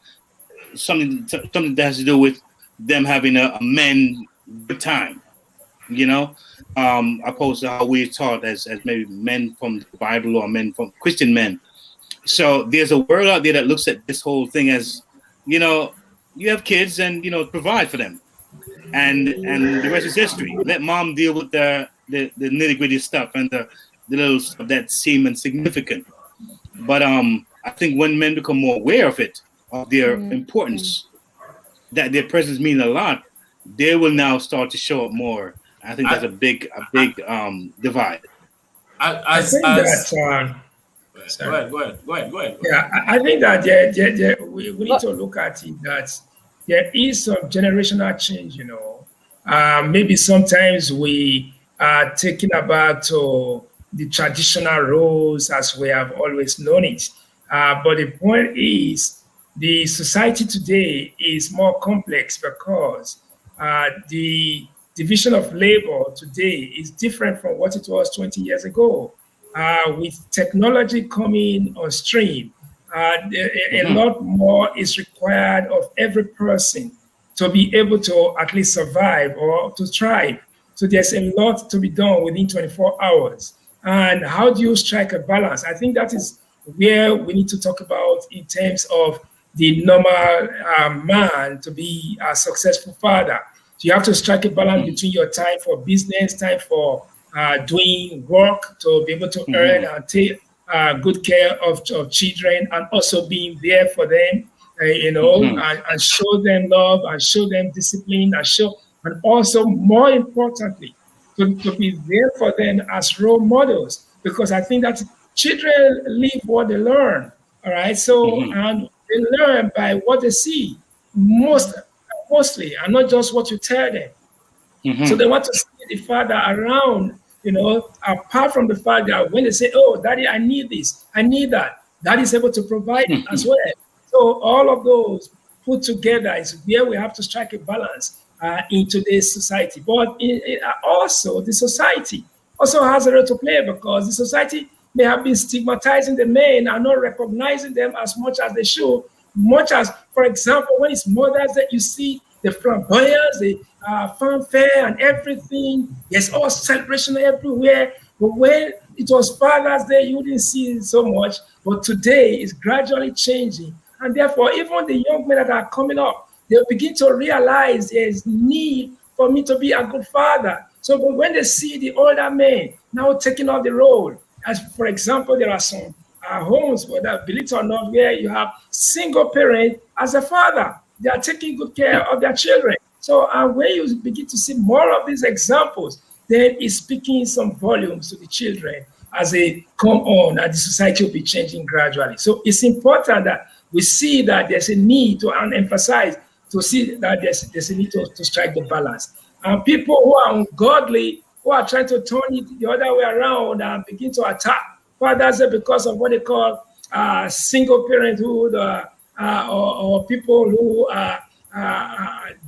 something that has to do with them having a men good time, you know, opposed to how we're taught as maybe men from the Bible or men from Christian men. So there's a world out there that looks at this whole thing as, you know, you have kids and, you know, provide for them, and the rest is history. Let mom deal with the nitty gritty stuff and the little stuff that seem insignificant. But I think when men become more aware of it, of their importance, that their presence means a lot, they will now start to show up more. I think that's a big divide. I think that. Go ahead. Yeah, I think that we need to look at it that there is some generational change, you know. Maybe sometimes we are taken aback to the traditional roles as we have always known it. But the point is, the society today is more complex because the division of labor today is different from what it was 20 years ago. With technology coming on stream, a lot more is required of every person to be able to at least survive or to thrive. So there's a lot to be done within 24 hours. And how do you strike a balance? I think that is where we need to talk about in terms of the normal man to be a successful father. So you have to strike a balance between your time for business, time for doing work to be able to earn and take good care of children, and also being there for them, you know, and show them love and show them discipline and also more importantly, to be there for them as role models, because I think that children live what they learn. All right. So and they learn by what they see mostly, and not just what you tell them. So they want to see the father around, you know, apart from the fact that when they say, oh, daddy, I need this, I need that, daddy is able to provide it as well. So all of those put together is where we have to strike a balance in today's society. But also, the society also has a role to play, because the society may have been stigmatizing the men and not recognizing them as much as they should. Much as, for example, when it's mothers that you see the flamboyance, the fanfare and everything, there's all celebration everywhere. But when it was Father's Day, you didn't see it so much. But today it's gradually changing. And therefore, even the young men that are coming up, they'll begin to realize there's need for me to be a good father. So but when they see the older men now taking on the role, as for example, there are some homes where, believe it or not, where you have single parent as a father. They are taking good care of their children. So when you begin to see more of these examples, then it's speaking some volumes to the children as they come on, and the society will be changing gradually. So it's important that we see that there's a need to emphasize, to see that there's a need to strike the balance. And people who are ungodly, who are trying to turn it the other way around and begin to attack fathers because of what they call single parenthood, or people who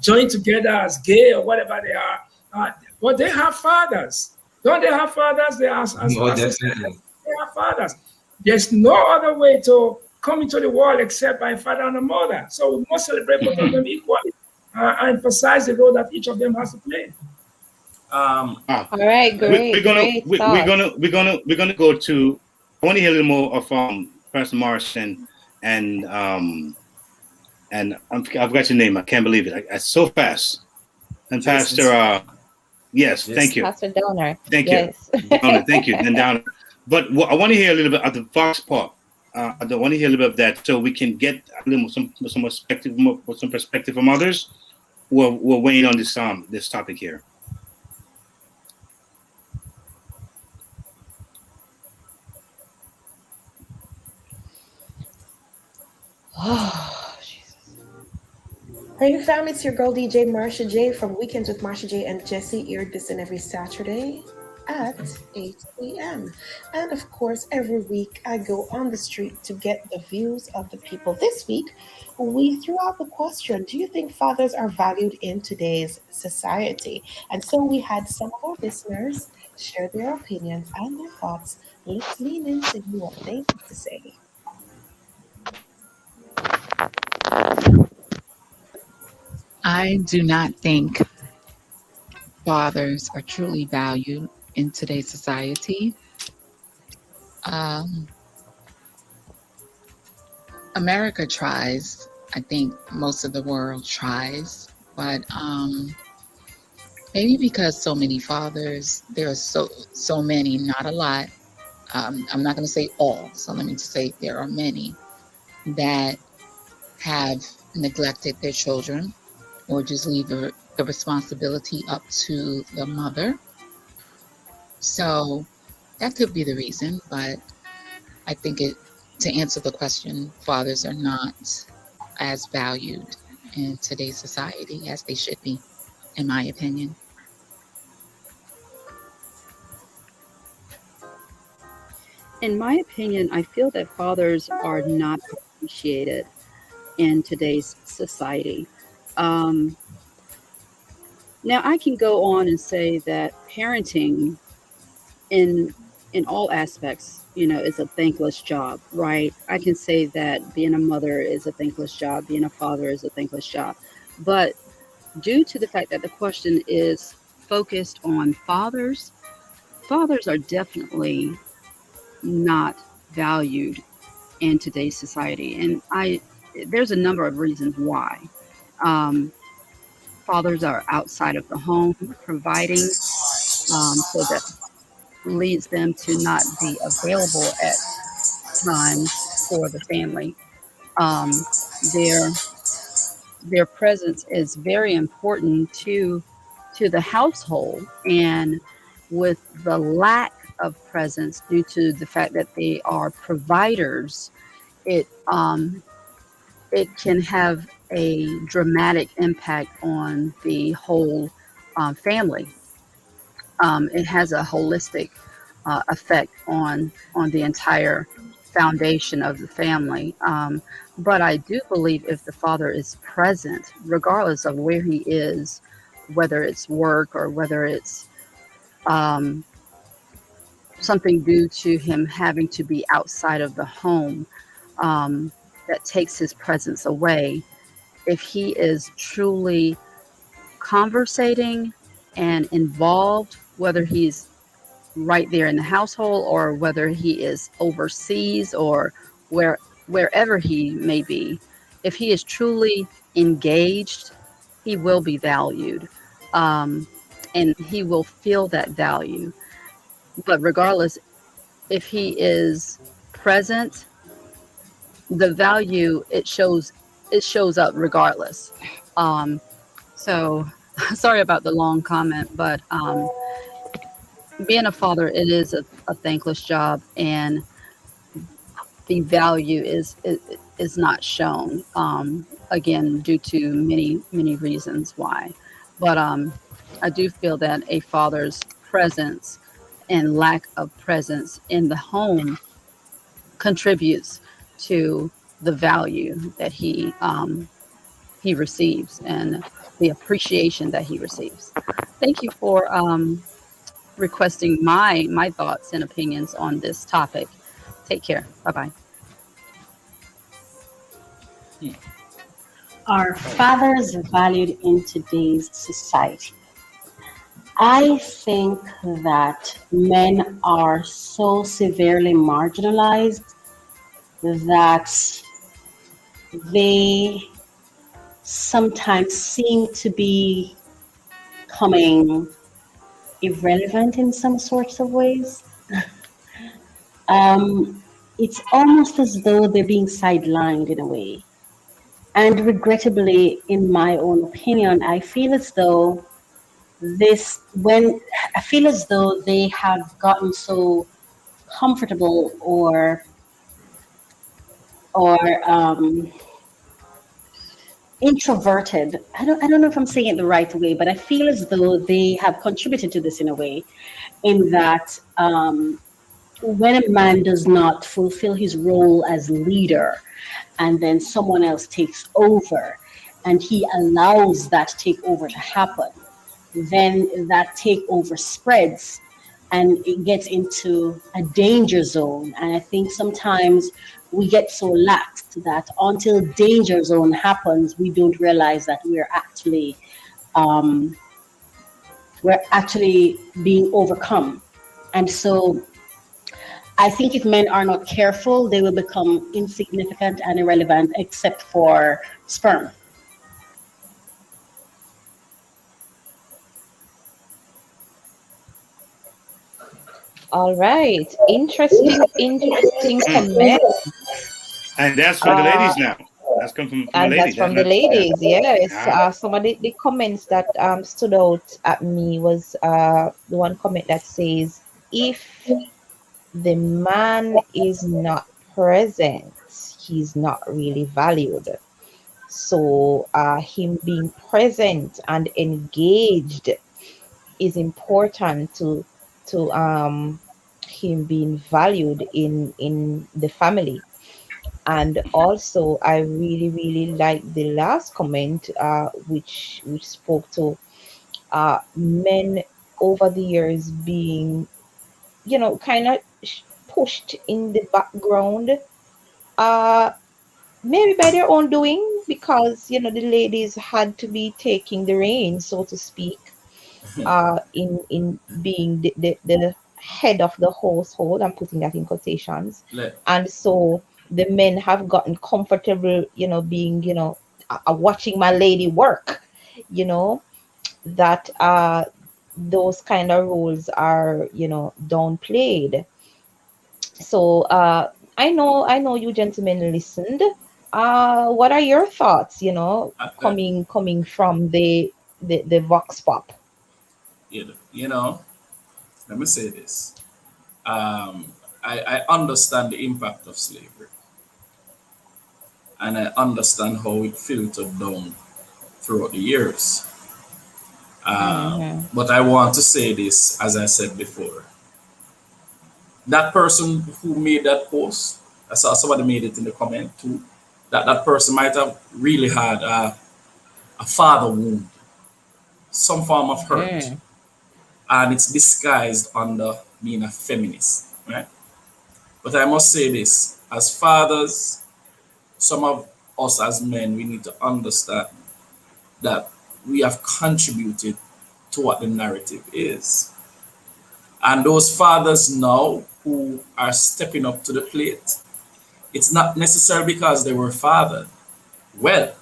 join together as gay or whatever they are. But they have fathers. Don't they have fathers? They have fathers. There's no other way to come into the world except by a father and a mother. So we must celebrate both of them equally and emphasize the role that each of them has to play. All right, great. We're gonna go to. I want to hear a little more of Pastor Morrison and I've got your name. I can't believe it. I so fast. And Pastor. Yes, thank you. Pastor Donner. Thank you. Donner, thank you. And Donner. But I want to hear a little bit of the Vox part. I want to hear a little bit of that, so we can get a little some perspective from others who are weighing on this topic here. Oh, Jesus. Hey fam, it's your girl DJ Marsha J from Weekends with Marsha J and Jesse. Aired this in every Saturday at 8 p.m. And of course, every week I go on the street to get the views of the people. This week, we threw out the question, do you think fathers are valued in today's society? And so we had some of our listeners share their opinions and their thoughts. Let's lean into what they have to say. I do not think fathers are truly valued in today's society. America tries. I think most of the world tries, but maybe because so many fathers, there are so many, not a lot. I'm not going to say all, so let me just say there are many that have neglected their children or just leave the responsibility up to the mother. So that could be the reason, but I think to answer the question, fathers are not as valued in today's society as they should be, in my opinion. In my opinion, I feel that fathers are not appreciated in today's society. Now, I can go on and say that parenting in all aspects, is a thankless job, right? I can say that being a mother is a thankless job, being a father is a thankless job. But due to the fact that the question is focused on fathers are definitely not valued in today's society. And there's a number of reasons why. Fathers are outside of the home providing, so that leads them to not be available at times for the family. Their presence is very important to the household, and with the lack of presence due to the fact that they are providers, it can have a dramatic impact on the whole family. It has a holistic effect on the entire foundation of the family. But I do believe if the father is present, regardless of where he is, whether it's work or whether it's something due to him having to be outside of the home, that takes his presence away, if he is truly conversating and involved, whether he's right there in the household or whether he is overseas or wherever he may be, if he is truly engaged, he will be valued, and he will feel that value. But regardless, if he is present, the value it shows up regardless. So sorry about the long comment, but being a father, it is a thankless job, and the value is not shown, again, due to many reasons why. But I do feel that a father's presence and lack of presence in the home contributes to the value that he receives and the appreciation that he receives. Thank you for requesting my thoughts and opinions on this topic. Take care. Bye-bye. Are fathers valued in today's society? I think that men are so severely marginalized that they sometimes seem to be becoming irrelevant in some sorts of ways. It's almost as though they're being sidelined in a way. And regrettably, in my own opinion, I feel as though they have gotten so comfortable or introverted. I don't know if I'm saying it the right way, but I feel as though they have contributed to this in a way, in that when a man does not fulfill his role as leader, and then someone else takes over, and he allows that takeover to happen, then that takeover spreads and it gets into a danger zone. And I think sometimes we get so lax that until danger zone happens, we don't realize that we're actually being overcome. And so I think if men are not careful, they will become insignificant and irrelevant except for sperm. All right. Interesting comment. And that's from the ladies now. That's come from And the that's ladies. from the ladies, yes. Yeah. Some of the comments that stood out at me was the one comment that says, if the man is not present, he's not really valued. So him being present and engaged is important to him being valued in the family. And also, I really like the last comment, which spoke to men over the years being, kind of pushed in the background, maybe by their own doing, because the ladies had to be taking the reins, so to speak, in being the head of the household. I'm putting that in quotations. And so the men have gotten comfortable, being, watching my lady work, that those kind of roles are, downplayed. So I know you gentlemen listened. What are your thoughts, coming from the Vox Pop? Let me say this. I understand the impact of slavery. And I understand how it filtered down throughout the years. But I want to say this, as I said before. That person who made that post, I saw somebody made it in the comment too, that that person might have really had a father wound, some form of hurt, and it's disguised under being a feminist, right? But I must say this, as fathers, some of us as men, we need to understand that we have contributed to what the narrative is. And those fathers now who are stepping up to the plate, it's not necessarily because they were fathered. Well,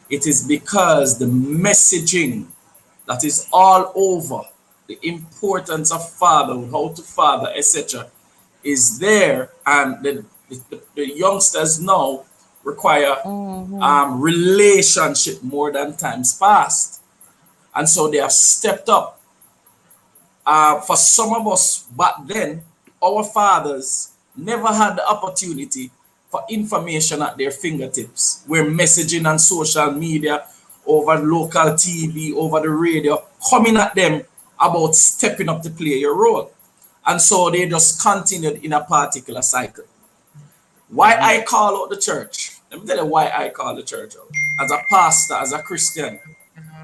it is because the messaging that is all over the importance of fatherhood, how to father, etc., is there, and the youngsters now require relationship more than times past, and so they have stepped up. For some of us back then, our fathers never had the opportunity for information at their fingertips. We're messaging on social media, over local TV, over the radio, coming at them about stepping up to play your role. And so they just continued in a particular cycle. Why I call out the church? Let me tell you why I call the church out. As a pastor, as a Christian,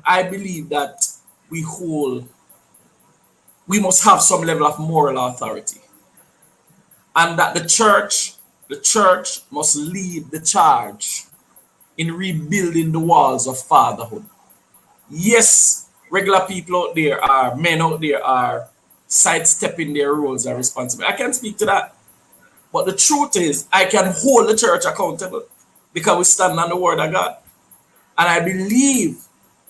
I believe that we must have some level of moral authority. And that the church must lead the charge in rebuilding the walls of fatherhood. Yes, regular people out there are, men out there are sidestepping their roles and responsibility. I can speak to that. But the truth is, I can hold the church accountable because we stand on the word of God. And I believe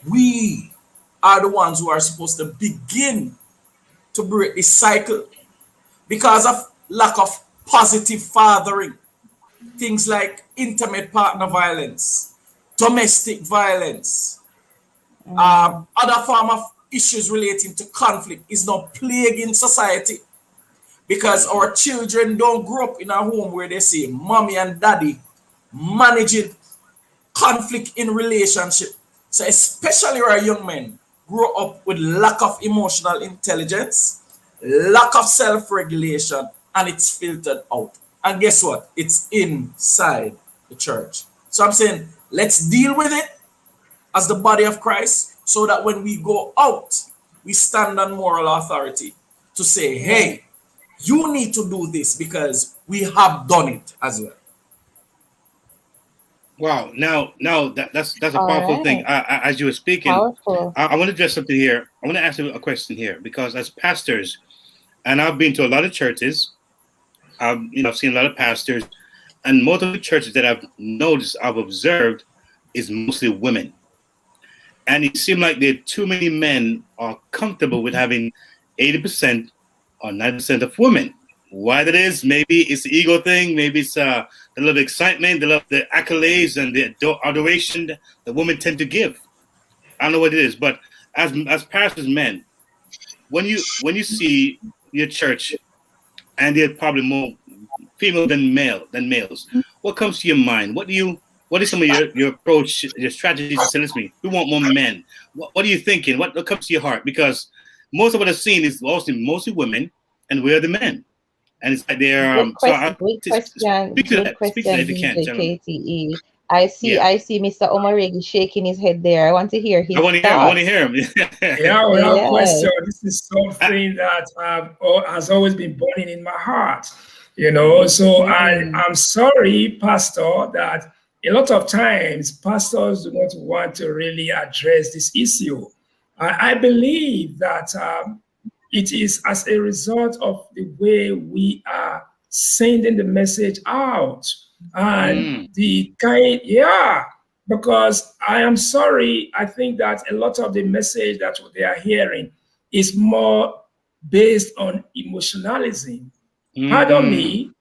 we are the ones who are supposed to begin to break this cycle because of lack of positive fathering. Things like intimate partner violence, domestic violence, other form of issues relating to conflict is now plaguing society because our children don't grow up in a home where they see mommy and daddy managing conflict in relationship. So especially our young men grow up with lack of emotional intelligence, lack of self-regulation, and it's filtered out. And guess what? It's inside the church. So I'm saying, let's deal with it as the body of Christ so that when we go out, we stand on moral authority to say, hey, you need to do this because we have done it as well. Wow. Now that's a powerful thing. As you were speaking, I want to address something here. I want to ask you a question here because as pastors, and I've been to a lot of churches, I've seen a lot of pastors, and most of the churches that I've noticed, I've observed, is mostly women. And it seems like there too many men are comfortable with having 80% or 90% of women. Why that is, maybe it's the ego thing, maybe it's the love of excitement, the love, the accolades and the adoration that women tend to give. I don't know what it is, but as pastors, men, when you see your church and they're probably more female than males, what comes to your mind? What is some of your approach, your strategies to say, listen, we want more men? What are you thinking? What comes to your heart? Because most of what I've seen is mostly women, and we're the men. And it's like they're good question, DJ KTE. I see Mr. Omaregi shaking his head there. I want to hear his thoughts. I want to hear him. Without question. This is something that has always been burning in my heart. So I'm sorry, Pastor, that a lot of times pastors do not want to really address this issue. I believe that it is as a result of the way we are sending the message out and because I am sorry, I think that a lot of the message that they are hearing is more based on emotionalism, pardon me,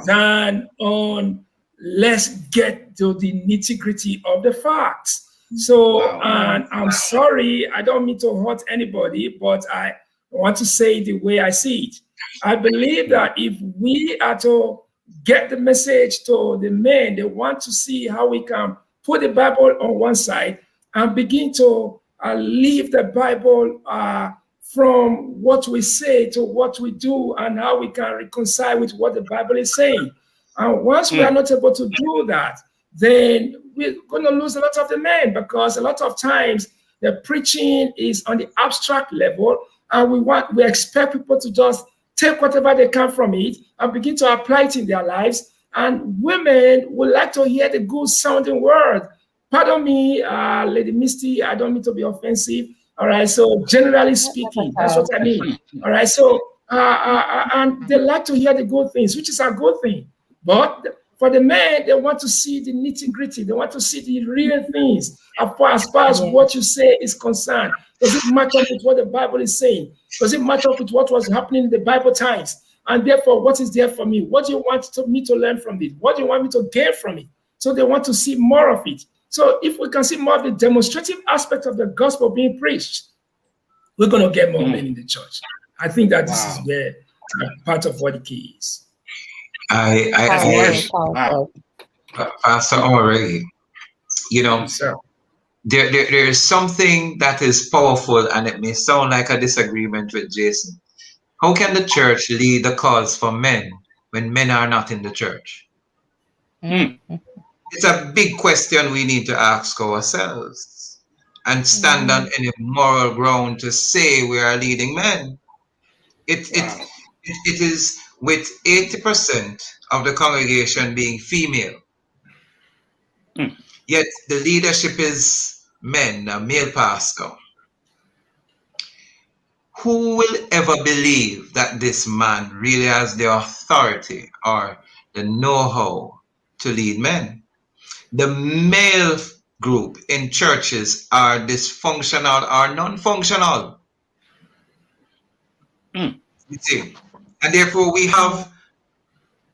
than on let's get to the nitty-gritty of the facts. So and I'm sorry, I don't mean to hurt anybody, but I want to say the way I see it. I believe that if we are to get the message to the men, they want to see how we can put the Bible on one side and begin to leave the Bible from what we say to what we do and how we can reconcile with what the Bible is saying. And once we are not able to do that, then we're going to lose a lot of the men, because a lot of times the preaching is on the abstract level, and we expect people to just take whatever they can from it and begin to apply it in their lives. And women would like to hear the good sounding word. Pardon me, Lady Misty, I don't mean to be offensive. All right, so generally speaking, that's what I mean. All right, so and they like to hear the good things, which is a good thing. But for the men, they want to see the nitty gritty. They want to see the real things. As far as what you say is concerned, does it match up with what the Bible is saying? Does it match up with what was happening in the Bible times? And therefore, what is there for me? What do you want me to learn from it? What do you want me to gain from it? So they want to see more of it. So if we can see more of the demonstrative aspect of the gospel being preached, we're going to get more men in the church. I think that this is where part of what the key is. I Pastor already, there is something that is powerful, and it may sound like a disagreement with Jason. How can the church lead the cause for men when men are not in the church? It's a big question we need to ask ourselves and stand on any moral ground to say we are leading men. It is with 80% of the congregation being female. Yet the leadership is men, a male pastor. Who will ever believe that this man really has the authority or the know-how to lead men? The male group in churches are dysfunctional or non-functional. You see? And therefore we have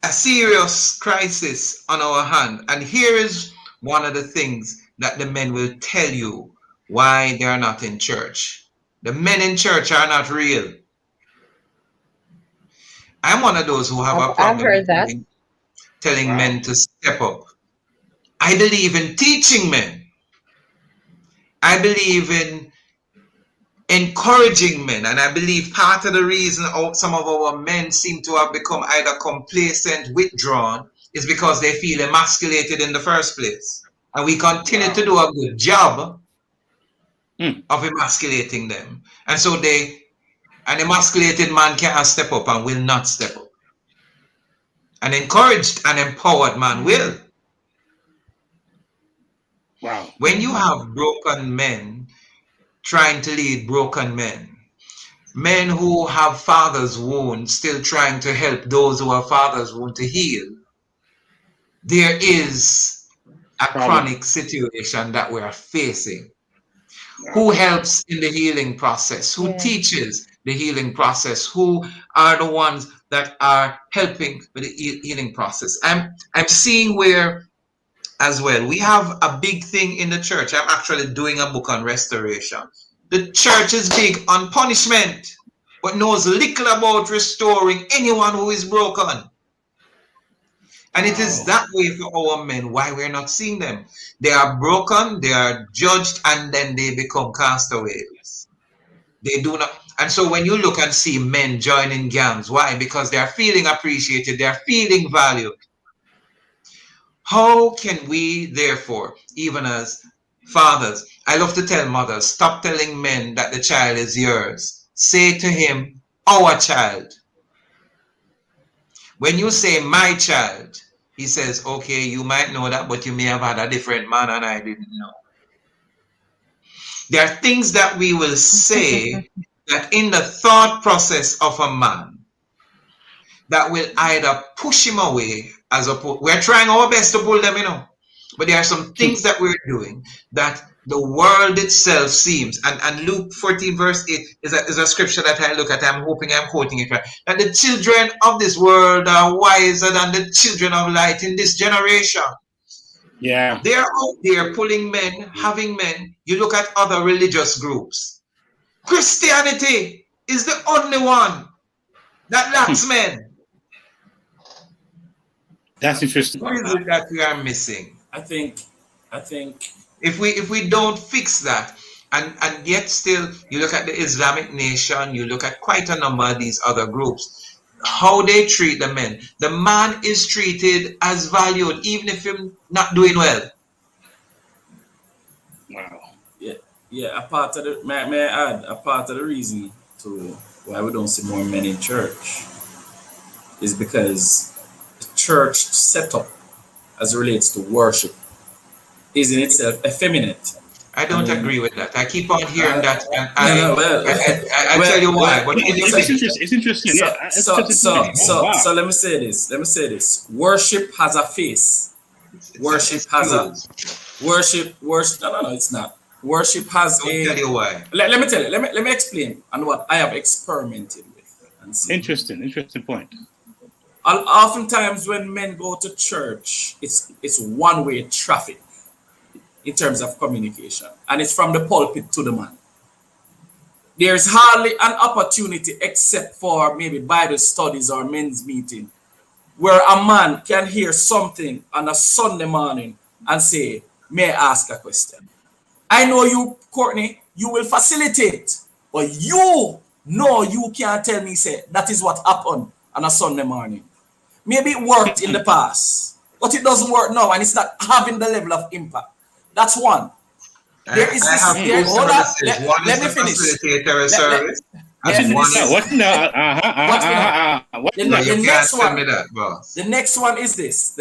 a serious crisis on our hand. And here is one of the things that the men will tell you why they are not in church. The men in church are not real. I'm one of those who have a problem telling men to step up. I believe in teaching men. I believe in encouraging men, and I believe part of the reason some of our men seem to have become either complacent, withdrawn, is because they feel emasculated in the first place. And we continue to do a good job of emasculating them. And so an emasculated man can't step up and will not step up. An encouraged and empowered man will. When you have broken men trying to lead broken men, men who have father's wounds still trying to help those who have father's wound to heal, there is a chronic situation that we are facing. Who helps in the healing process? Who teaches the healing process? Who are the ones that are helping with the healing process? I'm seeing where as well we have a big thing in the church. I'm actually doing a book on restoration. The church is big on punishment, but knows little about restoring anyone who is broken. And it is that way for our men, why we're not seeing them. They are broken, they are judged, and then they become castaways. They do not. And so when you look and see men joining gangs, why? Because they are feeling appreciated, they are feeling valued. How can we, therefore, even as fathers, I love to tell mothers, stop telling men that the child is yours. Say to him, our child. When you say my child, he says, okay, you might know that, but you may have had a different man and I didn't know. There are things that we will say that in the thought process of a man that will either push him away we're trying our best to pull them, but there are some things that we're doing that the world itself seems, and Luke 14 verse 8 is a scripture that I look at. I'm hoping I'm quoting it right. That the children of this world are wiser than the children of light in this generation. Yeah. They're out there pulling men, having men. You look at other religious groups. Christianity is the only one that lacks men. That's interesting. What is it that we are missing? I think if we don't fix that, and yet still you look at the Islamic nation, you look at quite a number of these other groups, how they treat the men. The man is treated as valued, even if he's not doing well. Wow. Yeah. A part of the may I add, a part of the reason to why we don't see more men in church is because the church setup, as it relates to worship, is in itself effeminate. I don't agree with that. I keep on hearing that, and I tell you why. But it's interesting. So let me say this. Worship has a face. Worship has a worship. No, it's not. Worship has a. Tell you why. Let me tell you. Let me explain on what I have experimented with. And see. Interesting point. Oftentimes when men go to church, it's one-way traffic in terms of communication, and it's from the pulpit to the man. There's hardly an opportunity, except for maybe Bible studies or men's meeting, where a man can hear something on a Sunday morning and say, "May I ask a question?" I know you, Courtney, you will facilitate, but you can't tell me, say, that is what happened on a Sunday morning. Maybe it worked in the past, but it doesn't work now, and it's not having the level of impact. That's one. There is this. Hold on. Let me finish. The next one is this.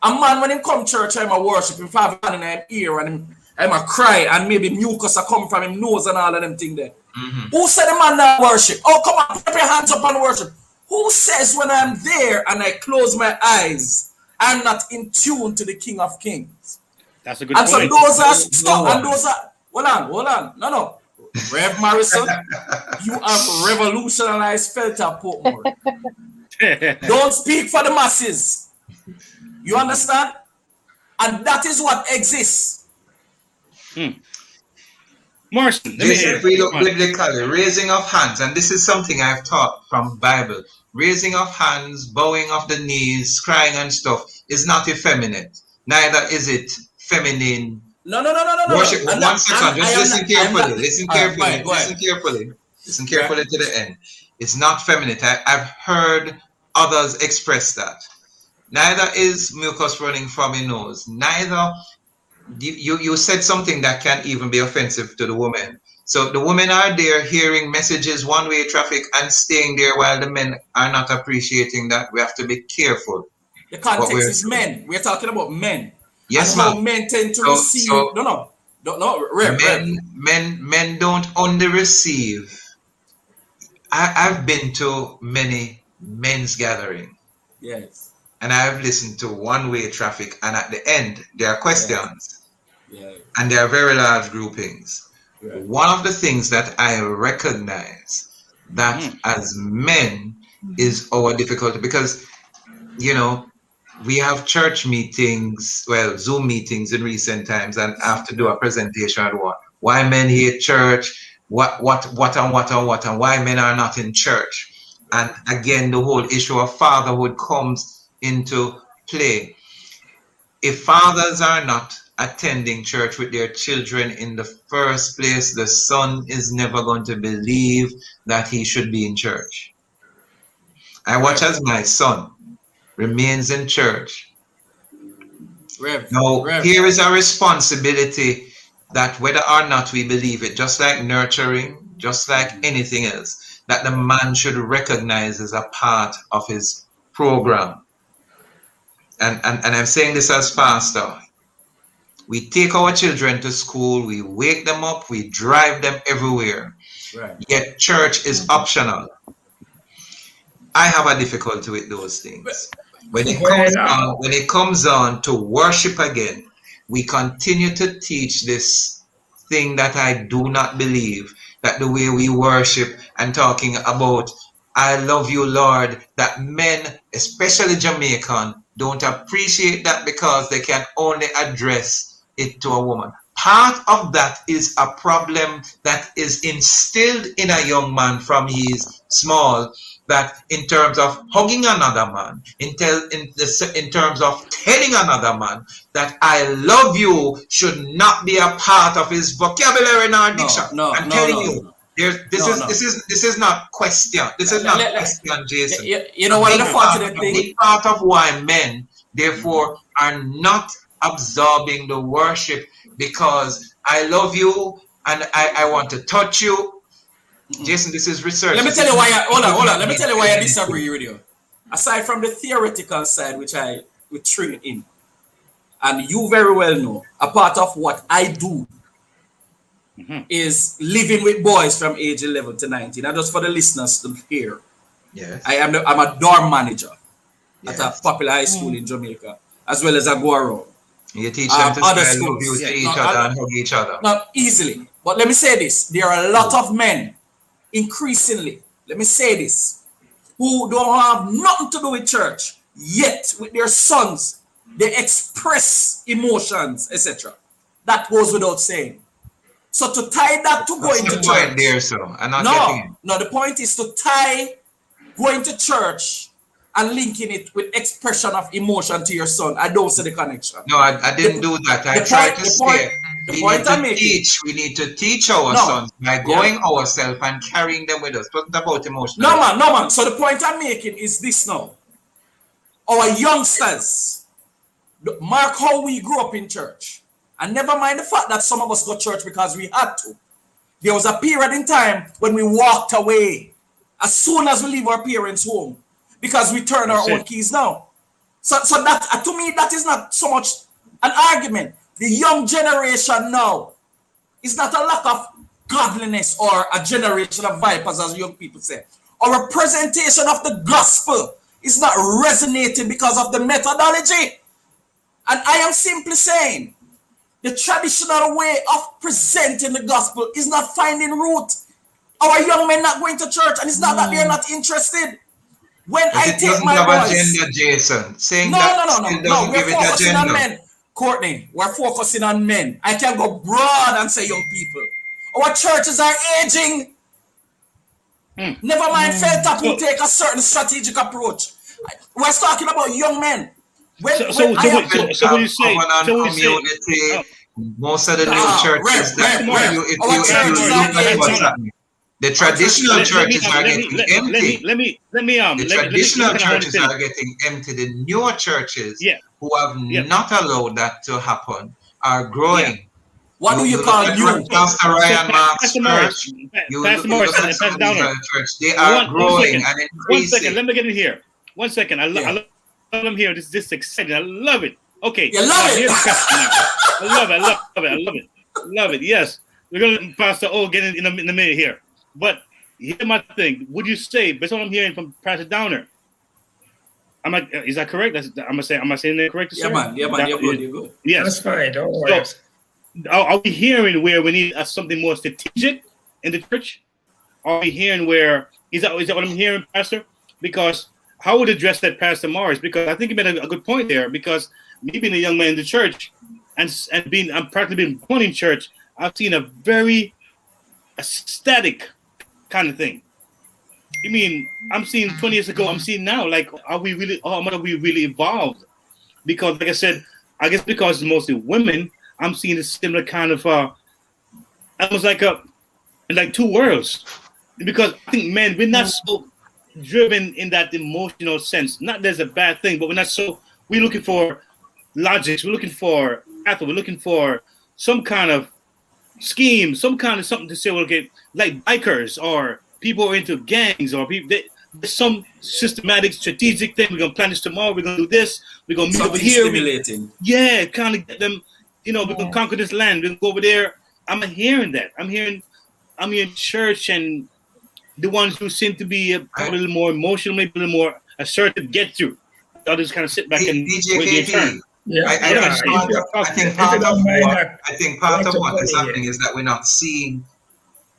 A man, when he come church, I'm a worship, him have hand in him ear, and I'm a cry, and maybe mucus are come from him nose and all of them thing there. Mm-hmm. Who said the man not worship? Oh, come on, put your hands up and worship. Who says when I'm there and I close my eyes, I'm not in tune to the King of Kings? That's a good point. And so those are stuff, and those are, hold on. No. Rev Morrison, you have revolutionized filter Portmore. Don't speak for the masses. You understand? And that is what exists. Morrison, if we look biblically, raising of hands, and this is something I've taught from Bible. Raising of hands, bowing of the knees, crying and stuff is not effeminate. Neither is it feminine. No. Worship. One second. Just listen carefully. Listen carefully to the end. It's not feminine. I've heard others express that. Neither is mucus running from your nose. Neither. You said something that can even be offensive to the woman. So the women are there hearing messages, one-way traffic, and staying there while the men are not appreciating that. We have to be careful. The context is men. We're talking about men. Yes, and ma'am. Men tend to receive. No. Men don't under-receive. I've been to many men's gatherings. Yes. And I've listened to one-way traffic, and at the end, there are questions. Yeah. And there are very large groupings. Right. One of the things that I recognize that as men is our difficulty, because, we have church meetings, Zoom meetings in recent times, and I have to do a presentation on why men hate church, what, and why men are not in church. And again, the whole issue of fatherhood comes into play. If fathers are not attending church with their children in the first place, the son is never going to believe that he should be in church. I watch as my son remains in church. Here is a responsibility that whether or not we believe it, just like nurturing, just like anything else, that the man should recognize as a part of his program. And I'm saying this as pastor. We take our children to school, we wake them up, we drive them everywhere. Right. Yet church is optional. I have a difficulty with those things. When it comes on to worship again, we continue to teach this thing that I do not believe, that the way we worship and talking about I love you, Lord, that men, especially Jamaican, don't appreciate that because they can only address it to a woman. Part of that is a problem that is instilled in a young man from he's small, that in terms of hugging another man, in terms of telling another man that I love you should not be a part of his vocabulary nor diction. I'm telling you, This is not question. This is not question, Jason. You know what the fortunate thing? A part of why men, therefore, are not absorbing the worship because I love you and I want to touch you. Jason, this is research. Let me tell you why. Hold on. Let me tell you why I disagree with you. Aside from the theoretical side, which I would train in, and you very well know, a part of what I do is living with boys from age 11 to 19. And just for the listeners to hear, I'm a dorm manager at a popular high school in Jamaica, as well as I go around. You teach them to other schools to each other and hug each other. Not easily. But let me say this. There are a lot of men, increasingly, let me say this, who don't have nothing to do with church, yet with their sons, they express emotions, etc. That goes without saying. So to tie that to going to church. There, so I'm not getting it. No, the point is to tie going to church and linking it with expression of emotion to your son. I don't see the connection. No, I didn't do that. I tried to say we need to teach our sons by going ourselves and carrying them with us. But about emotion. No man. So the point I'm making is this now. Our youngsters, mark how we grew up in church. And never mind the fact that some of us got church because we had to. There was a period in time when we walked away as soon as we leave our parents' home because we turn our own keys now. So that to me, that is not so much an argument. The young generation now is not a lack of godliness or a generation of vipers, as young people say. Our presentation of the gospel is not resonating because of the methodology. And I am simply saying, the traditional way of presenting the gospel is not finding root. Our young men not going to church, and it's not that they're not interested. When I take my boys, agenda, Jason, saying no. We're focusing on men. Courtney, we're focusing on men. I can go broad and say young people. Our churches are aging. Never mind, Feltap will take a certain strategic approach. We're talking about young men. What you say? Most of the new churches, the traditional churches are getting empty. The traditional churches are getting empty. The newer churches who have not allowed that to happen are growing. What do you call new? Pastor Ryan Mark's church. Pastor Downer. They are growing and increasing. 1 second, let me get in here. 1 second. I love them here. This is exciting. I love it. Okay. You love it. I love it. Yes. We're going to let Pastor O get in a minute here. But here's my thing. Would you say, based on what I'm hearing from Pastor Downer, is that correct? Am I saying that correct? Yeah, man. You're good. Yes. That's fine. Don't worry. So, are we hearing where we need something more strategic in the church? Are we hearing where, is that what I'm hearing, Pastor? Because how would address that, Pastor Morris? Because I think you made a good point there. Because me being a young man in the church and I'm practically being born in church, I've seen a very static kind of thing. You mean I'm seeing 20 years ago? I'm seeing now. Like, how much are we really evolved? Because, like I said, I guess because it's mostly women, I'm seeing a similar kind of almost like two worlds. Because I think men, we're not so driven in that emotional sense. Not there's a bad thing, but we're looking for logics, we're looking for path, we're looking for some kind of scheme, some kind of something to say, well, okay, like bikers or people who are into gangs or people, there's some systematic, strategic thing. We're going to plan this tomorrow, we're going to do this, we're going to meet over here. Stimulating. Yeah, kind of get them, we're going to conquer this land, we're going to go over there. I'm hearing that. I'm hearing church and the ones who seem to be a little more emotional, maybe a little more assertive, get through. Others kind of sit back and wait their turn. Yeah, I think part of what is happening is that we're not seeing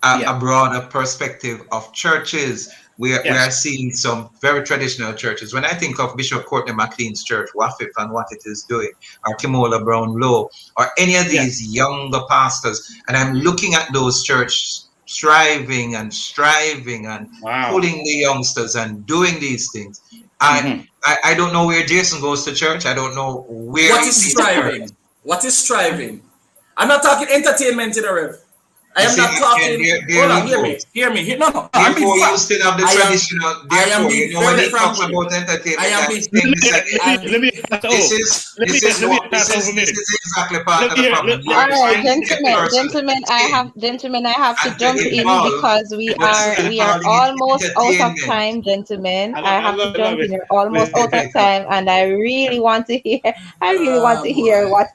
a broader perspective of churches. We are seeing some very traditional churches. When I think of Bishop Courtney McLean's church, WAFIF, and what it is doing, or Kimola Brown Low, or any of these younger pastors, and I'm looking at those churches striving and pulling the youngsters and doing these things. I don't know where Jason goes to church. I don't know where. What is striving? I'm not talking entertainment in a rev. I am not talking. Hold on, hear me. No. Therefore, you still have the traditional. Therefore, you know when he talks about entertainment, this is exactly part of the problem. All right, gentlemen, I have to jump in because we are almost out of time, gentlemen. I have to jump in. We're almost out of time, and I really want to hear. What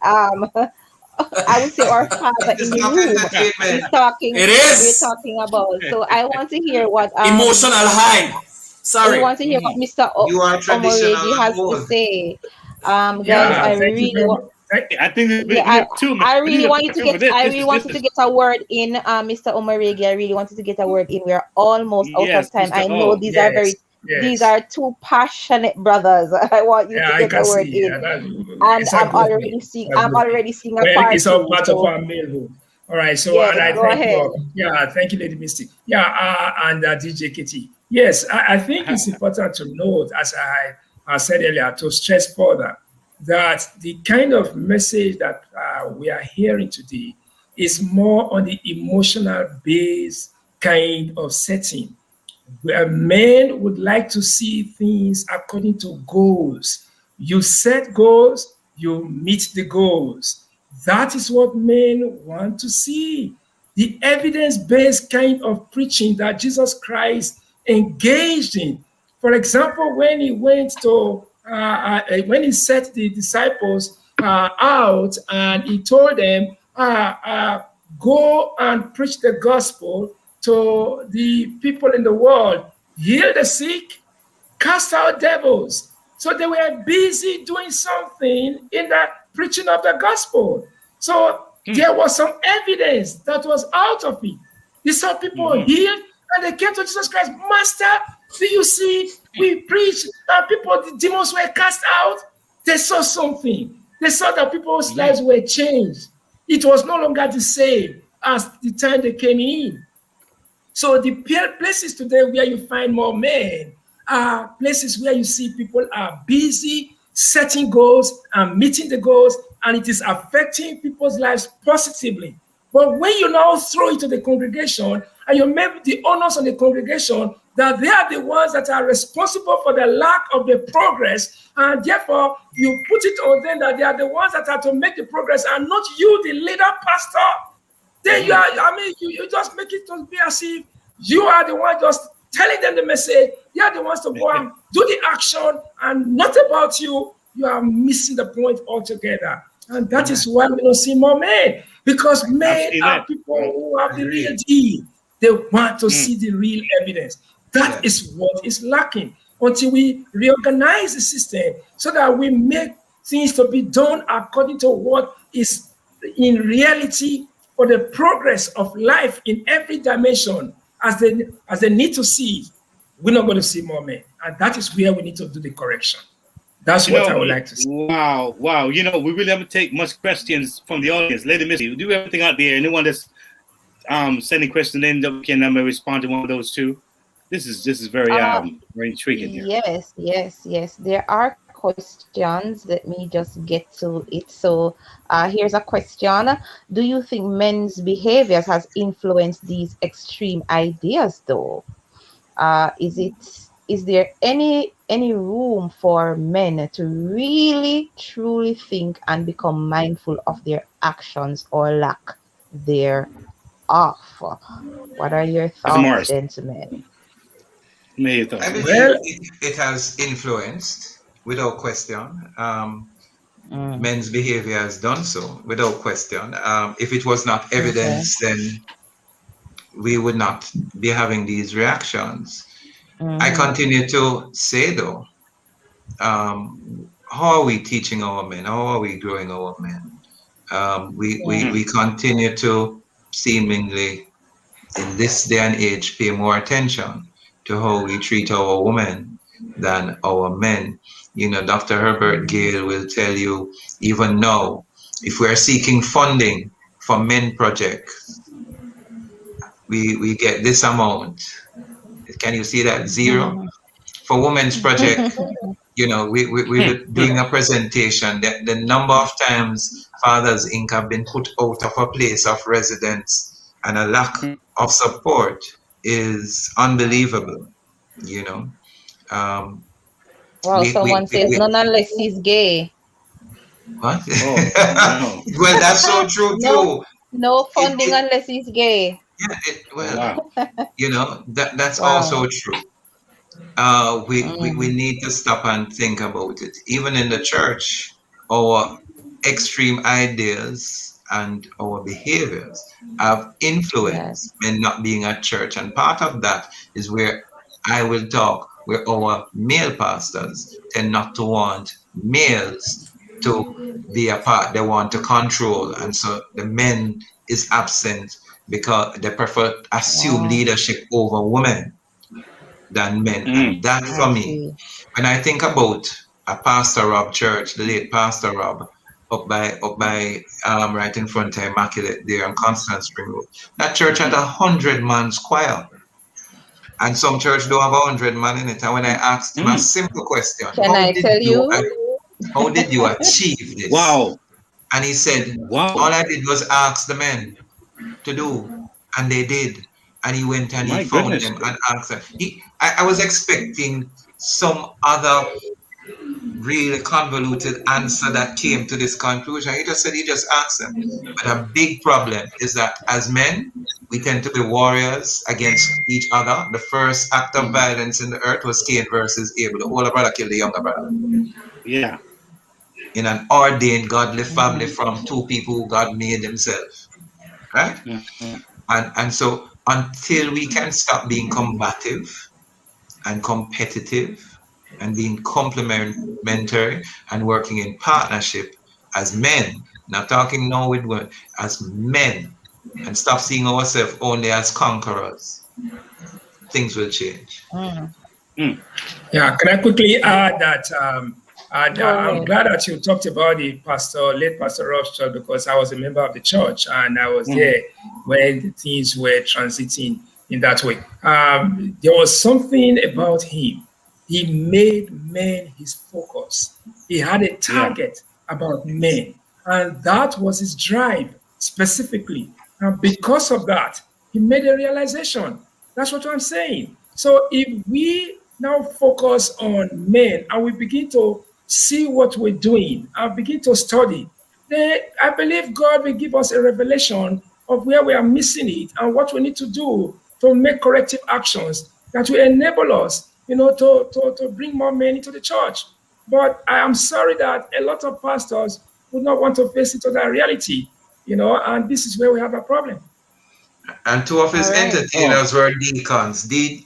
I would say our father in the room is talking. We're talking about. So I want to hear what emotional high. Sorry. I want to hear what Mr. Omoregi has to say. Guys, I really want. I think I really want you to get. I really wanted to get a word in, Mr. Omoregi. I really wanted to get a word in. We're almost out of time. I know these are very. These are two passionate brothers. I want you to get a word in, and I'm already seeing a part. It's all part of our mailroom. All right. So yes, and I go thank ahead. you. Yeah, thank you, Lady Misty. Yeah, and DJ KTE. Yes, I think it's important to note, as I said earlier, to stress further that the kind of message that we are hearing today is more on the emotional based kind of setting, where men would like to see things according to goals. You set goals, you meet the goals. That is what men want to see. The evidence-based kind of preaching that Jesus Christ engaged in. For example, when he went to, when he set the disciples out and he told them, go and preach the gospel to the people in the world, heal the sick, cast out devils. So they were busy doing something in the preaching of the gospel. So there was some evidence that was out of it. They saw people healed and they came to Jesus Christ. Master, do you see? We preached and people, the demons were cast out. They saw something. They saw that people's lives were changed. It was no longer the same as the time they came in. So the places today where you find more men are places where you see people are busy setting goals and meeting the goals, and it is affecting people's lives positively. But when you now throw it to the congregation and you make the honors on the congregation that they are the ones that are responsible for the lack of the progress, and therefore you put it on them that they are the ones that are to make the progress and not you, the leader pastor, then you are, you just make it to be as if you are the one just telling them the message. They are the ones to go and do the action and not about you. You are missing the point altogether. And that is why we don't see more men, because men are people who have the real deal. They want to see the real evidence. That is what is lacking until we reorganize the system so that we make things to be done according to what is in reality for the progress of life in every dimension as they need to see. We're not going to see more men. And that is where we need to do the correction. That's what I would like to say. Wow. We really haven't take much questions from the audience. Lady Misty, do you have anything out there? Anyone that's sending questions in that we can respond to one of those two? This is very intriguing here. Yes. There are questions. Let me just get to it. So here's a question. Do you think men's behaviors has influenced these extreme ideas though? Is there any room for men to really truly think and become mindful of their actions or lack thereof? What are your thoughts, gentlemen? I believe it has influenced, without question. Men's behavior has done so, without question. If it was not evidence, then we would not be having these reactions. I continue to say, though, how are we teaching our men? How are we growing our men? We continue to seemingly, in this day and age, pay more attention to how we treat our women than our men. You know, Dr. Herbert Gale will tell you, even now, if we're seeking funding for men projects, we get this amount. Can you see that? 0. For women's project, you know, we're doing a presentation. The number of times Fathers Inc. have been put out of a place of residence and a lack of support is unbelievable, you know. Wow, someone says none unless he's gay. What? Oh, no. Well, that's so true too. No funding unless he's gay. Yeah, you know, that's Wow. also true. We need to stop and think about it. Even in the church, our extreme ideas and our behaviors have influenced men not being at church. And part of that is where I will talk, where our male pastors tend not to want males to be a part. They want to control. And so the men is absent because they prefer to assume leadership over women than men. And that for me, when I think about a Pastor Rob church, the late Pastor Rob, up by right in front of Immaculate there on Constant Spring Road, that church had 100-man choir. And some church don't have 100 man in it. And when I asked him a simple question, how did you achieve this? Wow. And he said, all I did was ask the men to do, and they did. And he went and he found them and asked them. I was expecting some other really convoluted answer that came to this conclusion. He just said he just asked them. But a big problem is that as men, we tend to be warriors against each other. The first act of violence in the earth was Cain versus Abel. The older brother killed the younger brother. Yeah. In an ordained godly family from two people who God made himself. Right? And so until we can stop being combative and competitive and being complementary and working in partnership as men, not talking now with women, as men, and stop seeing ourselves only as conquerors, things will change. Yeah, can I quickly add that I'm glad that you talked about the late Pastor Rob's church, because I was a member of the church and I was there when things were transiting in that way. There was something about him. He made men his focus. He had a target about men, and that was his drive specifically. And because of that, he made a realization. That's what I'm saying. So if we now focus on men and we begin to see what we're doing and begin to study, then I believe God will give us a revelation of where we are missing it and what we need to do to make corrective actions that will enable us, to bring more men into the church. But I am sorry that a lot of pastors would not want to face into that reality, and this is where we have a problem. And two of his entertainers were deacons. DJ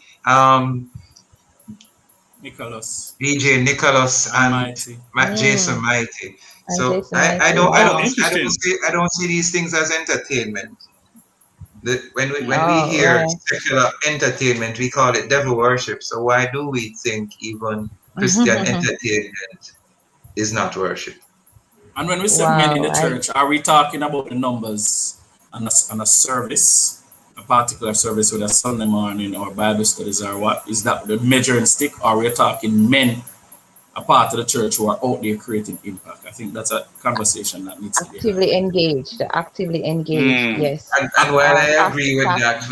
Nicholas and Jason Mighty. So I don't see these things as entertainment. When we hear secular entertainment, we call it devil worship. So why do we think even Christian entertainment is not worship? And when we say men in the church, are we talking about the numbers on a service, a particular service with a Sunday morning or Bible studies, or what? Is that the measuring stick, or we're talking men, a part of the church who are out there creating impact? I think that's a conversation that needs to be actively engaged. Yes. And while I agree with that,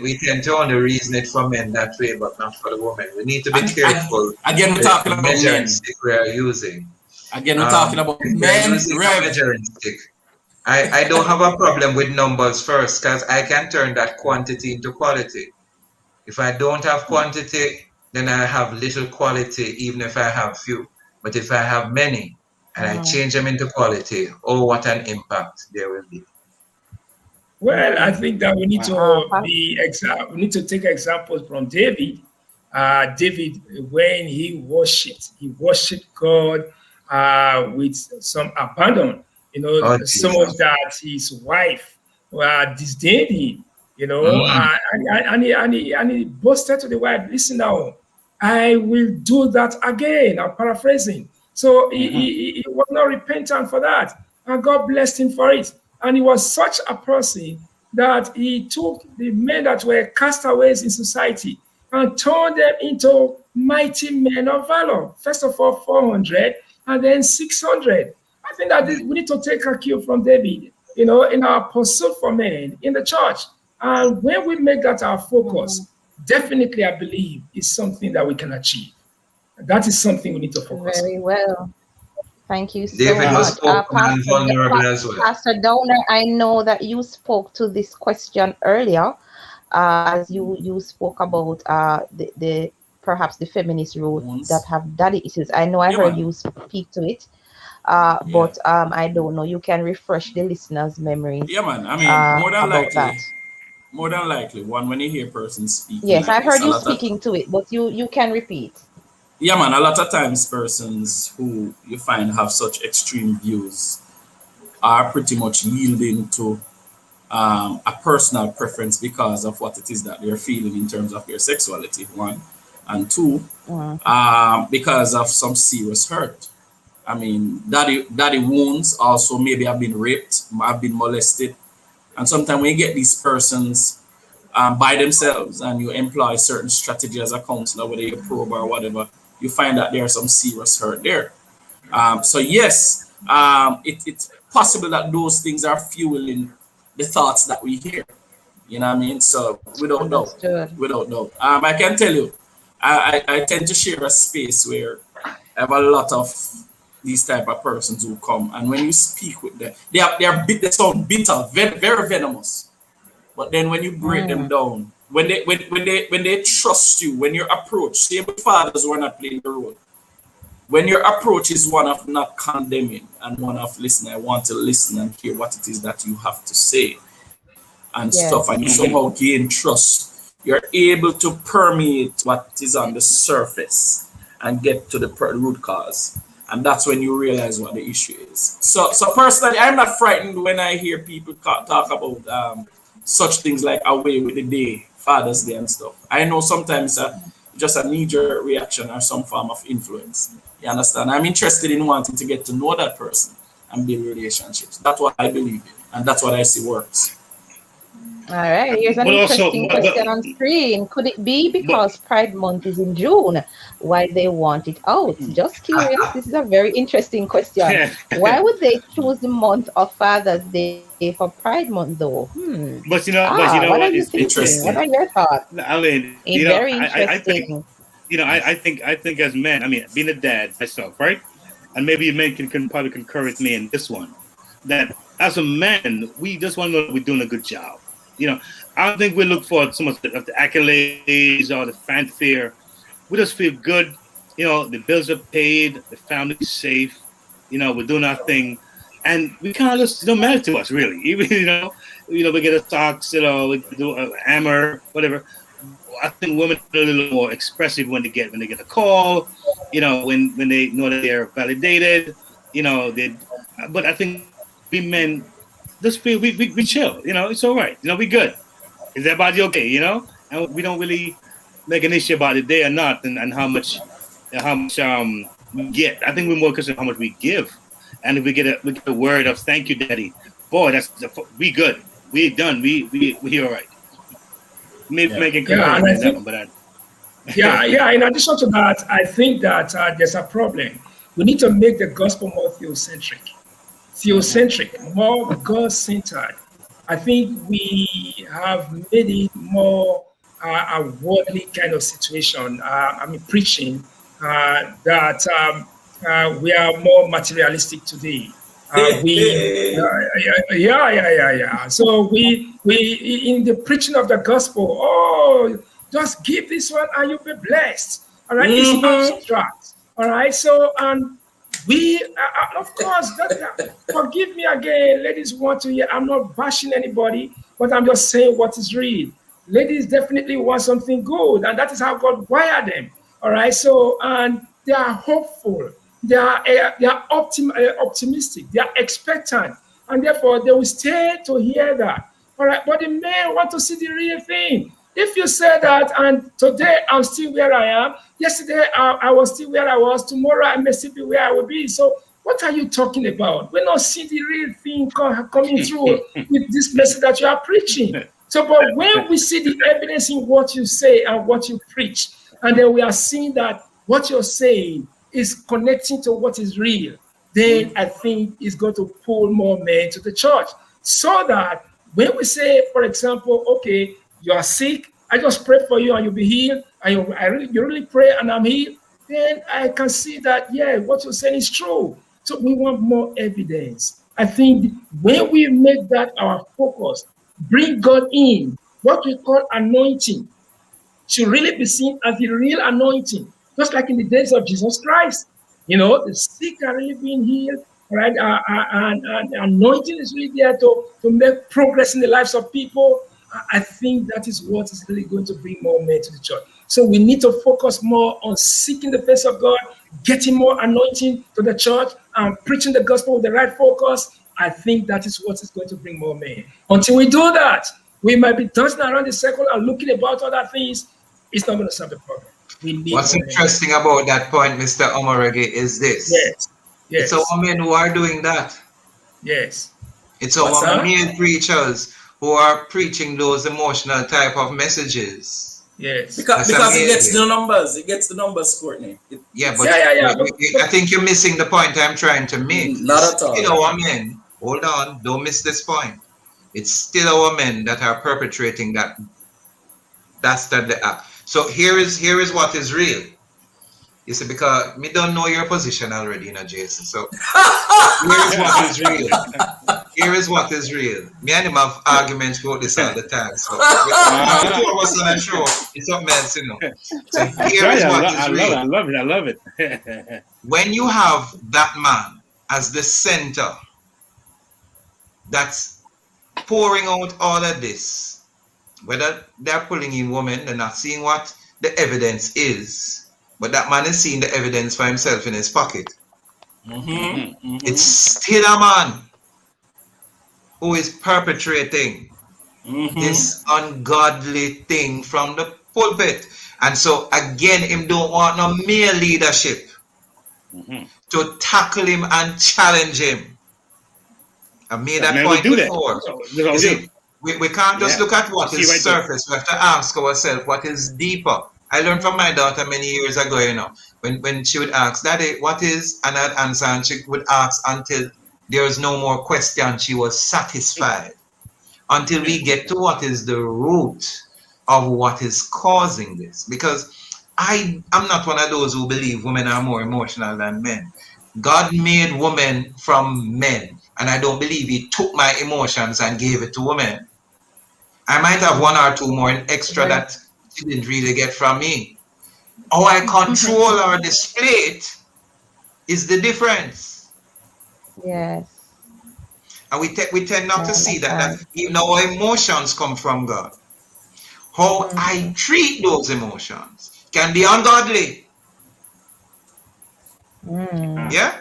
we tend to only reason it for men that way, but not for the women. We need to be careful. Again, we're talking about measuring stick we are using. Again, we're talking about men. Measuring stick. I don't have a problem with numbers first, because I can turn that quantity into quality. If I don't have quantity, then I have little quality, even if I have few. But if I have many and I change them into quality, what an impact there will be. Well, I think that we need we need to take examples from David. David, when he worshipped God with some abandon, so much that his wife disdained him, and he boasted to the wife, "Listen now, I will do that again." I'm paraphrasing. So he was not repentant for that, and God blessed him for it. And he was such a person that he took the men that were castaways in society and turned them into mighty men of valor. First of all, 400, and then 600. I think that we need to take a cue from David, in our pursuit for men in the church. And when we make that our focus, definitely I believe it's something that we can achieve. That is something we need to focus on. Very well. Thank you so David was much. open and vulnerable as well. Pastor Downer, I know that you spoke to this question earlier, as you spoke about the perhaps the feminist route that have daddy issues. I know I heard you speak to it, but I don't know. You can refresh the listeners' memories. Yeah, man. I mean, more than likely, when you hear persons speaking. Yes, like I heard this, you speaking to it, but you can repeat. Yeah, man. A lot of times, persons who you find have such extreme views are pretty much yielding to a personal preference because of what it is that they're feeling in terms of their sexuality, one, and two, because of some serious hurt. I mean, daddy wounds also maybe have been raped, have been molested, and sometimes when you get these persons by themselves and you employ certain strategy as a counselor, whether you're probe or whatever, you find that there's some serious hurt there. So yes, it's possible that those things are fueling the thoughts that we hear. You know what I mean? So without doubt. I can tell you, I tend to share a space where I have a lot of these type of persons who come, and when you speak with them, they sound bitter, very venomous. But then when you break them down, when they trust you, when your approach, say fathers who are not playing the role, when your approach is one of not condemning and one of listening, I want to listen and hear what it is that you have to say and stuff, and you somehow gain trust, you're able to permeate what is on the surface and get to the root cause. And that's when you realize what the issue is. So personally, I'm not frightened when I hear people talk about such things like Away with the Day, Father's Day and stuff. I know sometimes just a knee-jerk reaction or some form of influence. You understand? I'm interested in wanting to get to know that person and build relationships. That's what I believe in, and that's what I see works. All right, here's an interesting question on screen. Could it be because Pride Month is in June, why they want it out? Just curious. This is a very interesting question. Why would they choose the month of Father's Day for Pride Month, though? But you know what? It's interesting. What are your thoughts? I mean, very interesting. I think as men, I mean, being a dad myself, right? And maybe you men can probably concur with me in this one, that as a man, we just want to know we're doing a good job. I don't think we look for so much of the accolades or the fanfare. We just feel good. The bills are paid, the family's safe. We're doing our thing, and we kind of just don't matter to us really. Even we get a socks, we do a hammer, whatever. I think women are a little more expressive when they get a call. When they know that they're validated. But I think we men just feel we chill. It's all right. We good. Is everybody okay? And we don't really make an issue about the day or not, and how much we get. I think we're more concerned how much we give, and if we get a word of thank you, Daddy, boy, we good. We done. We all right. Maybe making that one, but In addition to that, I think that there's a problem. We need to make the gospel more theocentric, more God-centered. I think we have made it more a worldly kind of situation. Preaching that we are more materialistic today. So we in the preaching of the gospel, just give this one and you'll be blessed. All right, it's abstract. All right, so we, of course, forgive me again, ladies want to hear, I'm not bashing anybody, but I'm just saying what is real. Ladies definitely want something good, and that is how God wired them. All right, so, and they are hopeful, they are optimistic, they are expectant, and therefore they will stay to hear that. All right, but the men want to see the real thing. If you say that, and today I'm still where I am, yesterday I was still where I was, tomorrow I may still be where I will be. So what are you talking about? We're not seeing the real thing coming through with this message that you are preaching. So, but when we see the evidence in what you say and what you preach, and then we are seeing that what you're saying is connecting to what is real, then I think it's going to pull more men to the church, so that when we say, for example, okay, you are sick, I just pray for you and you'll be healed, and you really pray and I'm healed, then I can see that, yeah, what you're saying is true. So we want more evidence. I think when we make that our focus, bring God in, what we call anointing, should really be seen as the real anointing, just like in the days of Jesus Christ. The sick are really being healed, right? And anointing is really there to make progress in the lives of people. I think that is what is really going to bring more men to the church. So we need to focus more on seeking the face of God, getting more anointing to the church, and preaching the gospel with the right focus. I think that is what is going to bring more men. Until we do that, we might be dancing around the circle and looking about other things. It's not going to solve the problem. What's interesting about that point, Mr. Omorege, is this. Yes. It's our men who are doing that. Yes. It's our male preachers who are preaching those emotional type of messages. Yes. Because it gets the numbers. It gets the numbers, Courtney. I think you're missing the point I'm trying to make. Not at all. Still our men. Hold on. Don't miss this point. It's still our men that are perpetrating that. That's the act. So here is what is real. You see, because me don't know your position already, Jason. So here is what is real. Here is what is real. Me and him have arguments about this all the time. So two of us on the show, it's something else, So here is what is real. I love it. When you have that man as the center that's pouring out all of this, whether they're pulling in women, they're not seeing what the evidence is, but that man is seeing the evidence for himself in his pocket. It's still a man who is perpetrating this ungodly thing from the pulpit. And so again, him don't want no mere leadership to tackle him and challenge him. I made that point before. You see, we can't just look at what is surface. We have to ask ourselves what is deeper. I learned from my daughter many years ago, when she would ask, Daddy, what is? And I'd answer, and she would ask until there was no more question. She was satisfied. Until we get to what is the root of what is causing this. Because I'm not one of those who believe women are more emotional than men. God made women from men. And I don't believe he took my emotions and gave it to women. I might have one or two more extra that she didn't really get from me. How I control or display it is the difference. Yes. And we tend not to see that even our emotions come from God. How I treat those emotions can be ungodly. Yeah?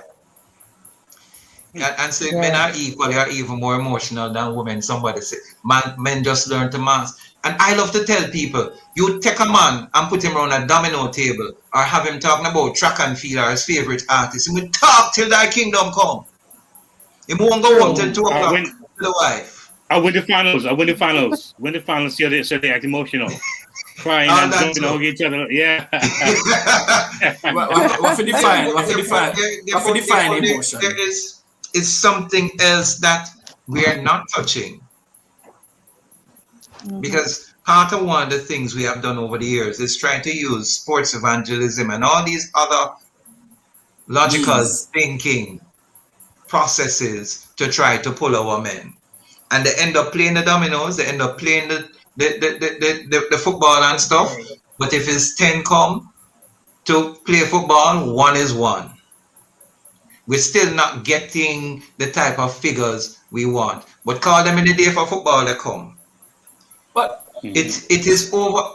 And so men are equally or even more emotional than women. Somebody said, men just learn to mask. And I love to tell people, you take a man and put him around a domino table or have him talking about track and field or his favorite artist. He will talk till thy kingdom come. He won't go home till 2 o'clock with the wife. I win the finals. Win the finals, so they act emotional. Crying and jumping over each other. Yeah. What for define emotion? There is something else that we are not touching. Because part of one of the things we have done over the years is trying to use sports evangelism and all these other logical thinking processes to try to pull our men. And they end up playing the dominoes, they end up playing the football and stuff. But if it's 10 come to play football, 1 is 1. We're still not getting the type of figures we want. But call them in the day for football, they come. But it is over.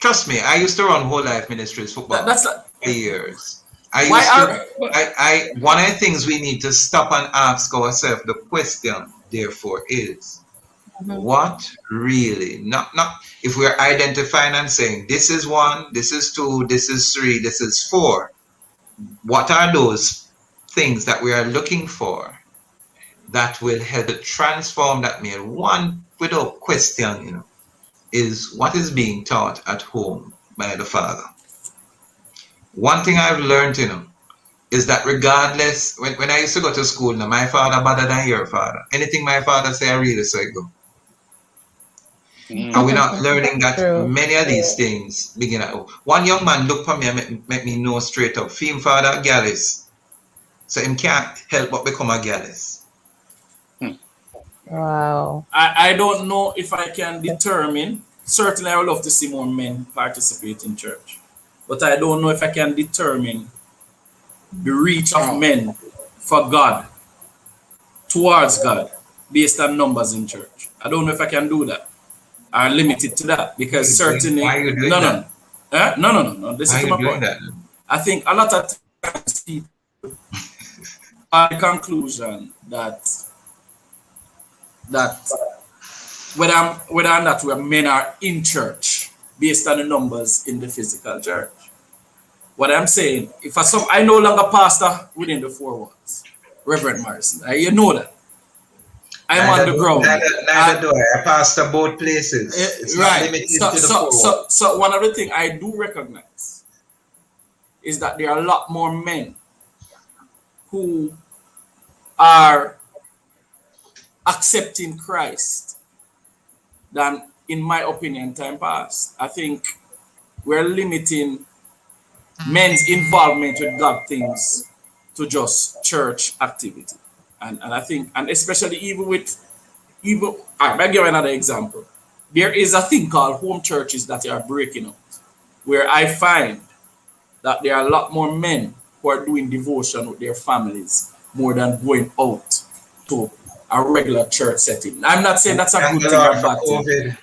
Trust me, I used to run whole life ministries football for years. One of the things we need to stop and ask ourselves, the question, therefore, is what really, not if we're identifying and saying this is 1, this is 2, this is 3, this is 4. What are those things that we are looking for that will help to transform that meal? One, without question, is what is being taught at home by the father. One thing I've learned, is that regardless, when I used to go to school, now my father better than your father. Anything my father say, I really so it go. And we're not learning that many of these things begin at home. One young man look for me and make me know straight up, film father gallus. So him can't help but become a gallus. Wow. I don't know if I can determine. Certainly, I would love to see more men participate in church. But I don't know if I can determine the reach of men for God, towards God, based on numbers in church. I don't know if I can do that. Are limited to that, because certainly no. This is my point. I think a lot of times people are the conclusion that whether or not where men are in church based on the numbers in the physical church. What I'm saying, if I no longer pastor within the four walls, Reverend Morrison, you know that. I'm on the ground. Neither do I. I pastor both places. It's right. Not limited to the four walls. So one of the things I do recognize is that there are a lot more men who are accepting Christ than, in my opinion, time past. I think we're limiting men's involvement with God things to just church activity. And I think, and especially I'll give you another example. There is a thing called home churches that are breaking out, where I find that there are a lot more men who are doing devotion with their families more than going out to a regular church setting. I'm not saying that's a good thing or bad thing.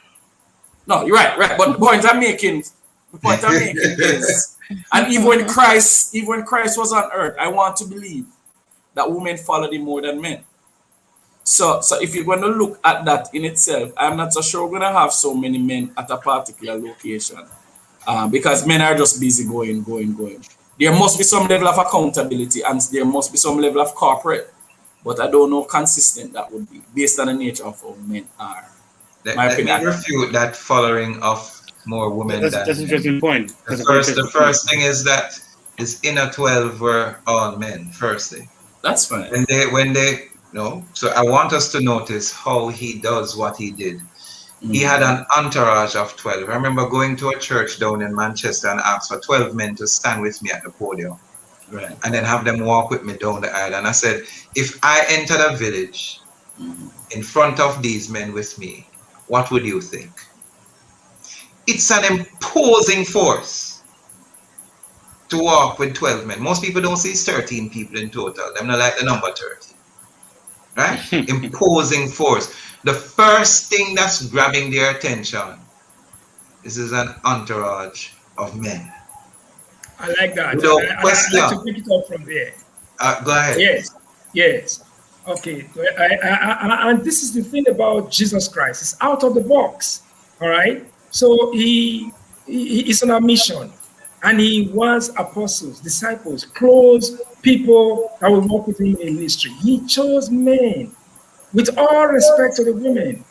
No, you're right. But the point I'm making is, and even when Christ was on earth, I want to believe that women followed him more than men. So if you're going to look at that in itself, I'm not so sure we're going to have so many men at a particular location, because men are just busy going. There must be some level of accountability, and there must be some level of corporate, but I don't know how consistent that would be based on the nature of how men are. Let me refute that following of more women. That's an interesting point. The first thing is that his inner 12 were all men, firstly. That's fine. So I want us to notice how he does what he did. Mm-hmm. He had an entourage of 12. I remember going to a church down in Manchester and asked for 12 men to stand with me at the podium. Right. And then have them walk with me down the aisle. And I said, if I entered a village in front of these men with me, what would you think? It's an imposing force to walk with 12 men. Most people don't see 13 people in total. Them not like the number 13. Right? Imposing force. The first thing that's grabbing their attention, this is an entourage of men. I like that. I'd like to pick it up from there. Go ahead. Yes. Okay. And this is the thing about Jesus Christ. It's out of the box. All right. So he is on a mission, and he wants apostles, disciples, close people that will work with him in ministry. He chose men, with all respect to the women.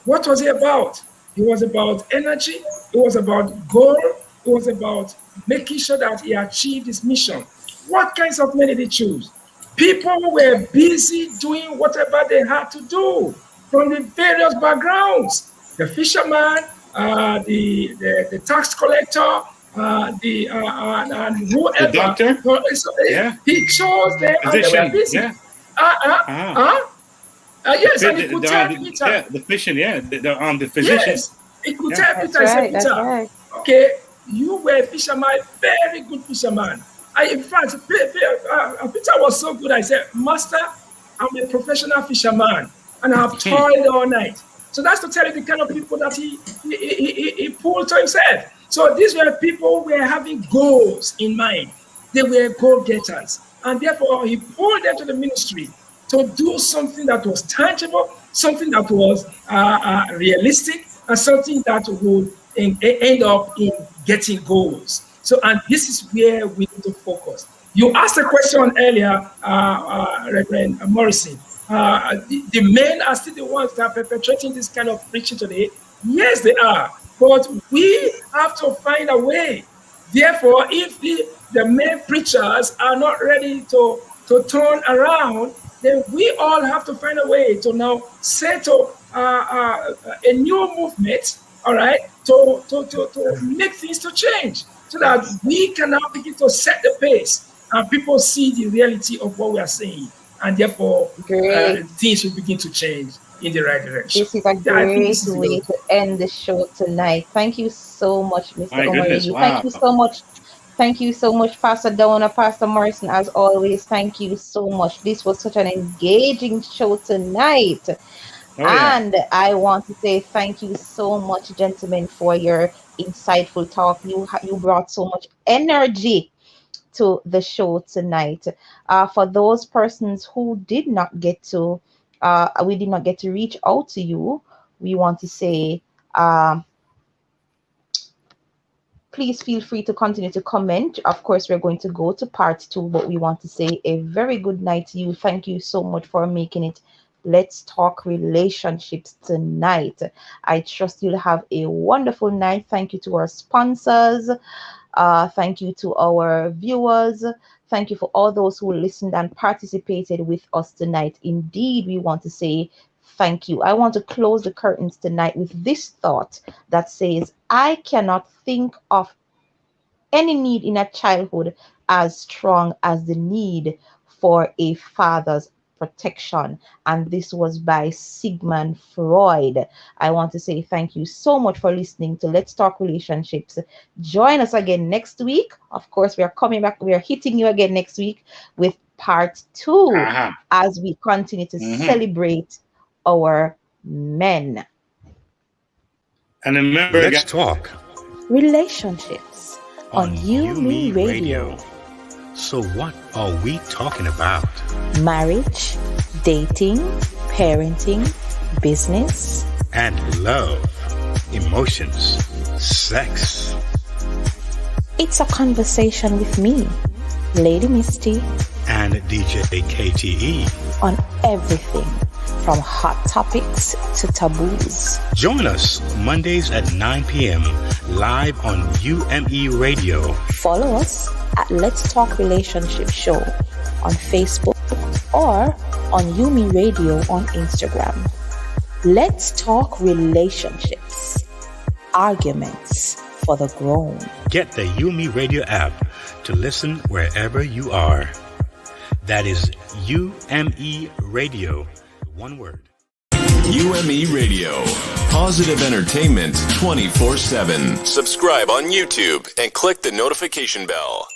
What was he about? It was about energy. It was about goal. It was about making sure that he achieved his mission. What kinds of men did he choose? People who were busy doing whatever they had to do from the various backgrounds. The fisherman, the tax collector, and whoever. The doctor? He chose them and they were busy. Yes, and he could tell Peter. Yeah, the fishing, the physician. Yes, he could tell Peter, Peter, okay, you were a fisherman, very good fisherman. In fact, Peter was so good, I said, Master, I'm a professional fisherman, and I have toiled all night. So that's to tell you the kind of people that he pulled to himself. So these were people who were having goals in mind. They were goal-getters. And therefore, he pulled them to the ministry to do something that was tangible, something that was realistic, and something that would end up in getting goals. So, and this is where we need to focus. You asked a question earlier, Reverend Morrison. The men are still the ones that are perpetrating this kind of preaching today. Yes, they are. But we have to find a way. Therefore, if the main preachers are not ready to turn around, then we all have to find a way to now set up a new movement, all right, to make things to change, so that we can now begin to set the pace and people see the reality of what we are saying, and therefore things will begin to change in the right direction. This is a great way to end the show tonight. Thank you so much, Mr. Omar. Wow. Thank you so much. Thank you so much, Pastor Donna, Pastor Morrison, as always. Thank you so much. This was such an engaging show tonight. And I want to say thank you so much, gentlemen, for your insightful talk. You brought so much energy to the show tonight. For those persons who did not get to, we did not get to reach out to you, we want to say, please feel free to continue to comment. Of course, we're going to go to part 2, but we want to say a very good night to you. Thank you so much for making it Let's Talk Relationships tonight. I trust you'll have a wonderful night. Thank you to our sponsors. Thank you to our viewers. Thank you for all those who listened and participated with us tonight. Indeed, we want to say thank you. I want to close the curtains tonight with this thought that says, I cannot think of any need in a childhood as strong as the need for a father's protection. And this was by Sigmund Freud. I want to say thank you so much for listening to Let's Talk Relationships. Join us again next week. Of course, we are coming back. We are hitting you again next week with part 2 as we continue to celebrate our men. And remember, Let's Talk Relationships on UME Radio. So what are we talking about? Marriage, dating, parenting, business, and love, emotions, sex. It's a conversation with me, Lady Misty, and DJ KTE on everything from hot topics to taboos. Join us Mondays at 9 p.m. live on UMERADIO. Follow us at Let's Talk Relationship Show on Facebook or on UMERADIO on Instagram. Let's Talk Relationships. Arguments for the grown. Get the UMERADIO app to listen wherever you are. That is UMERADIO. One word. UME Radio. Positive entertainment 24/7. Subscribe on YouTube and click the notification bell.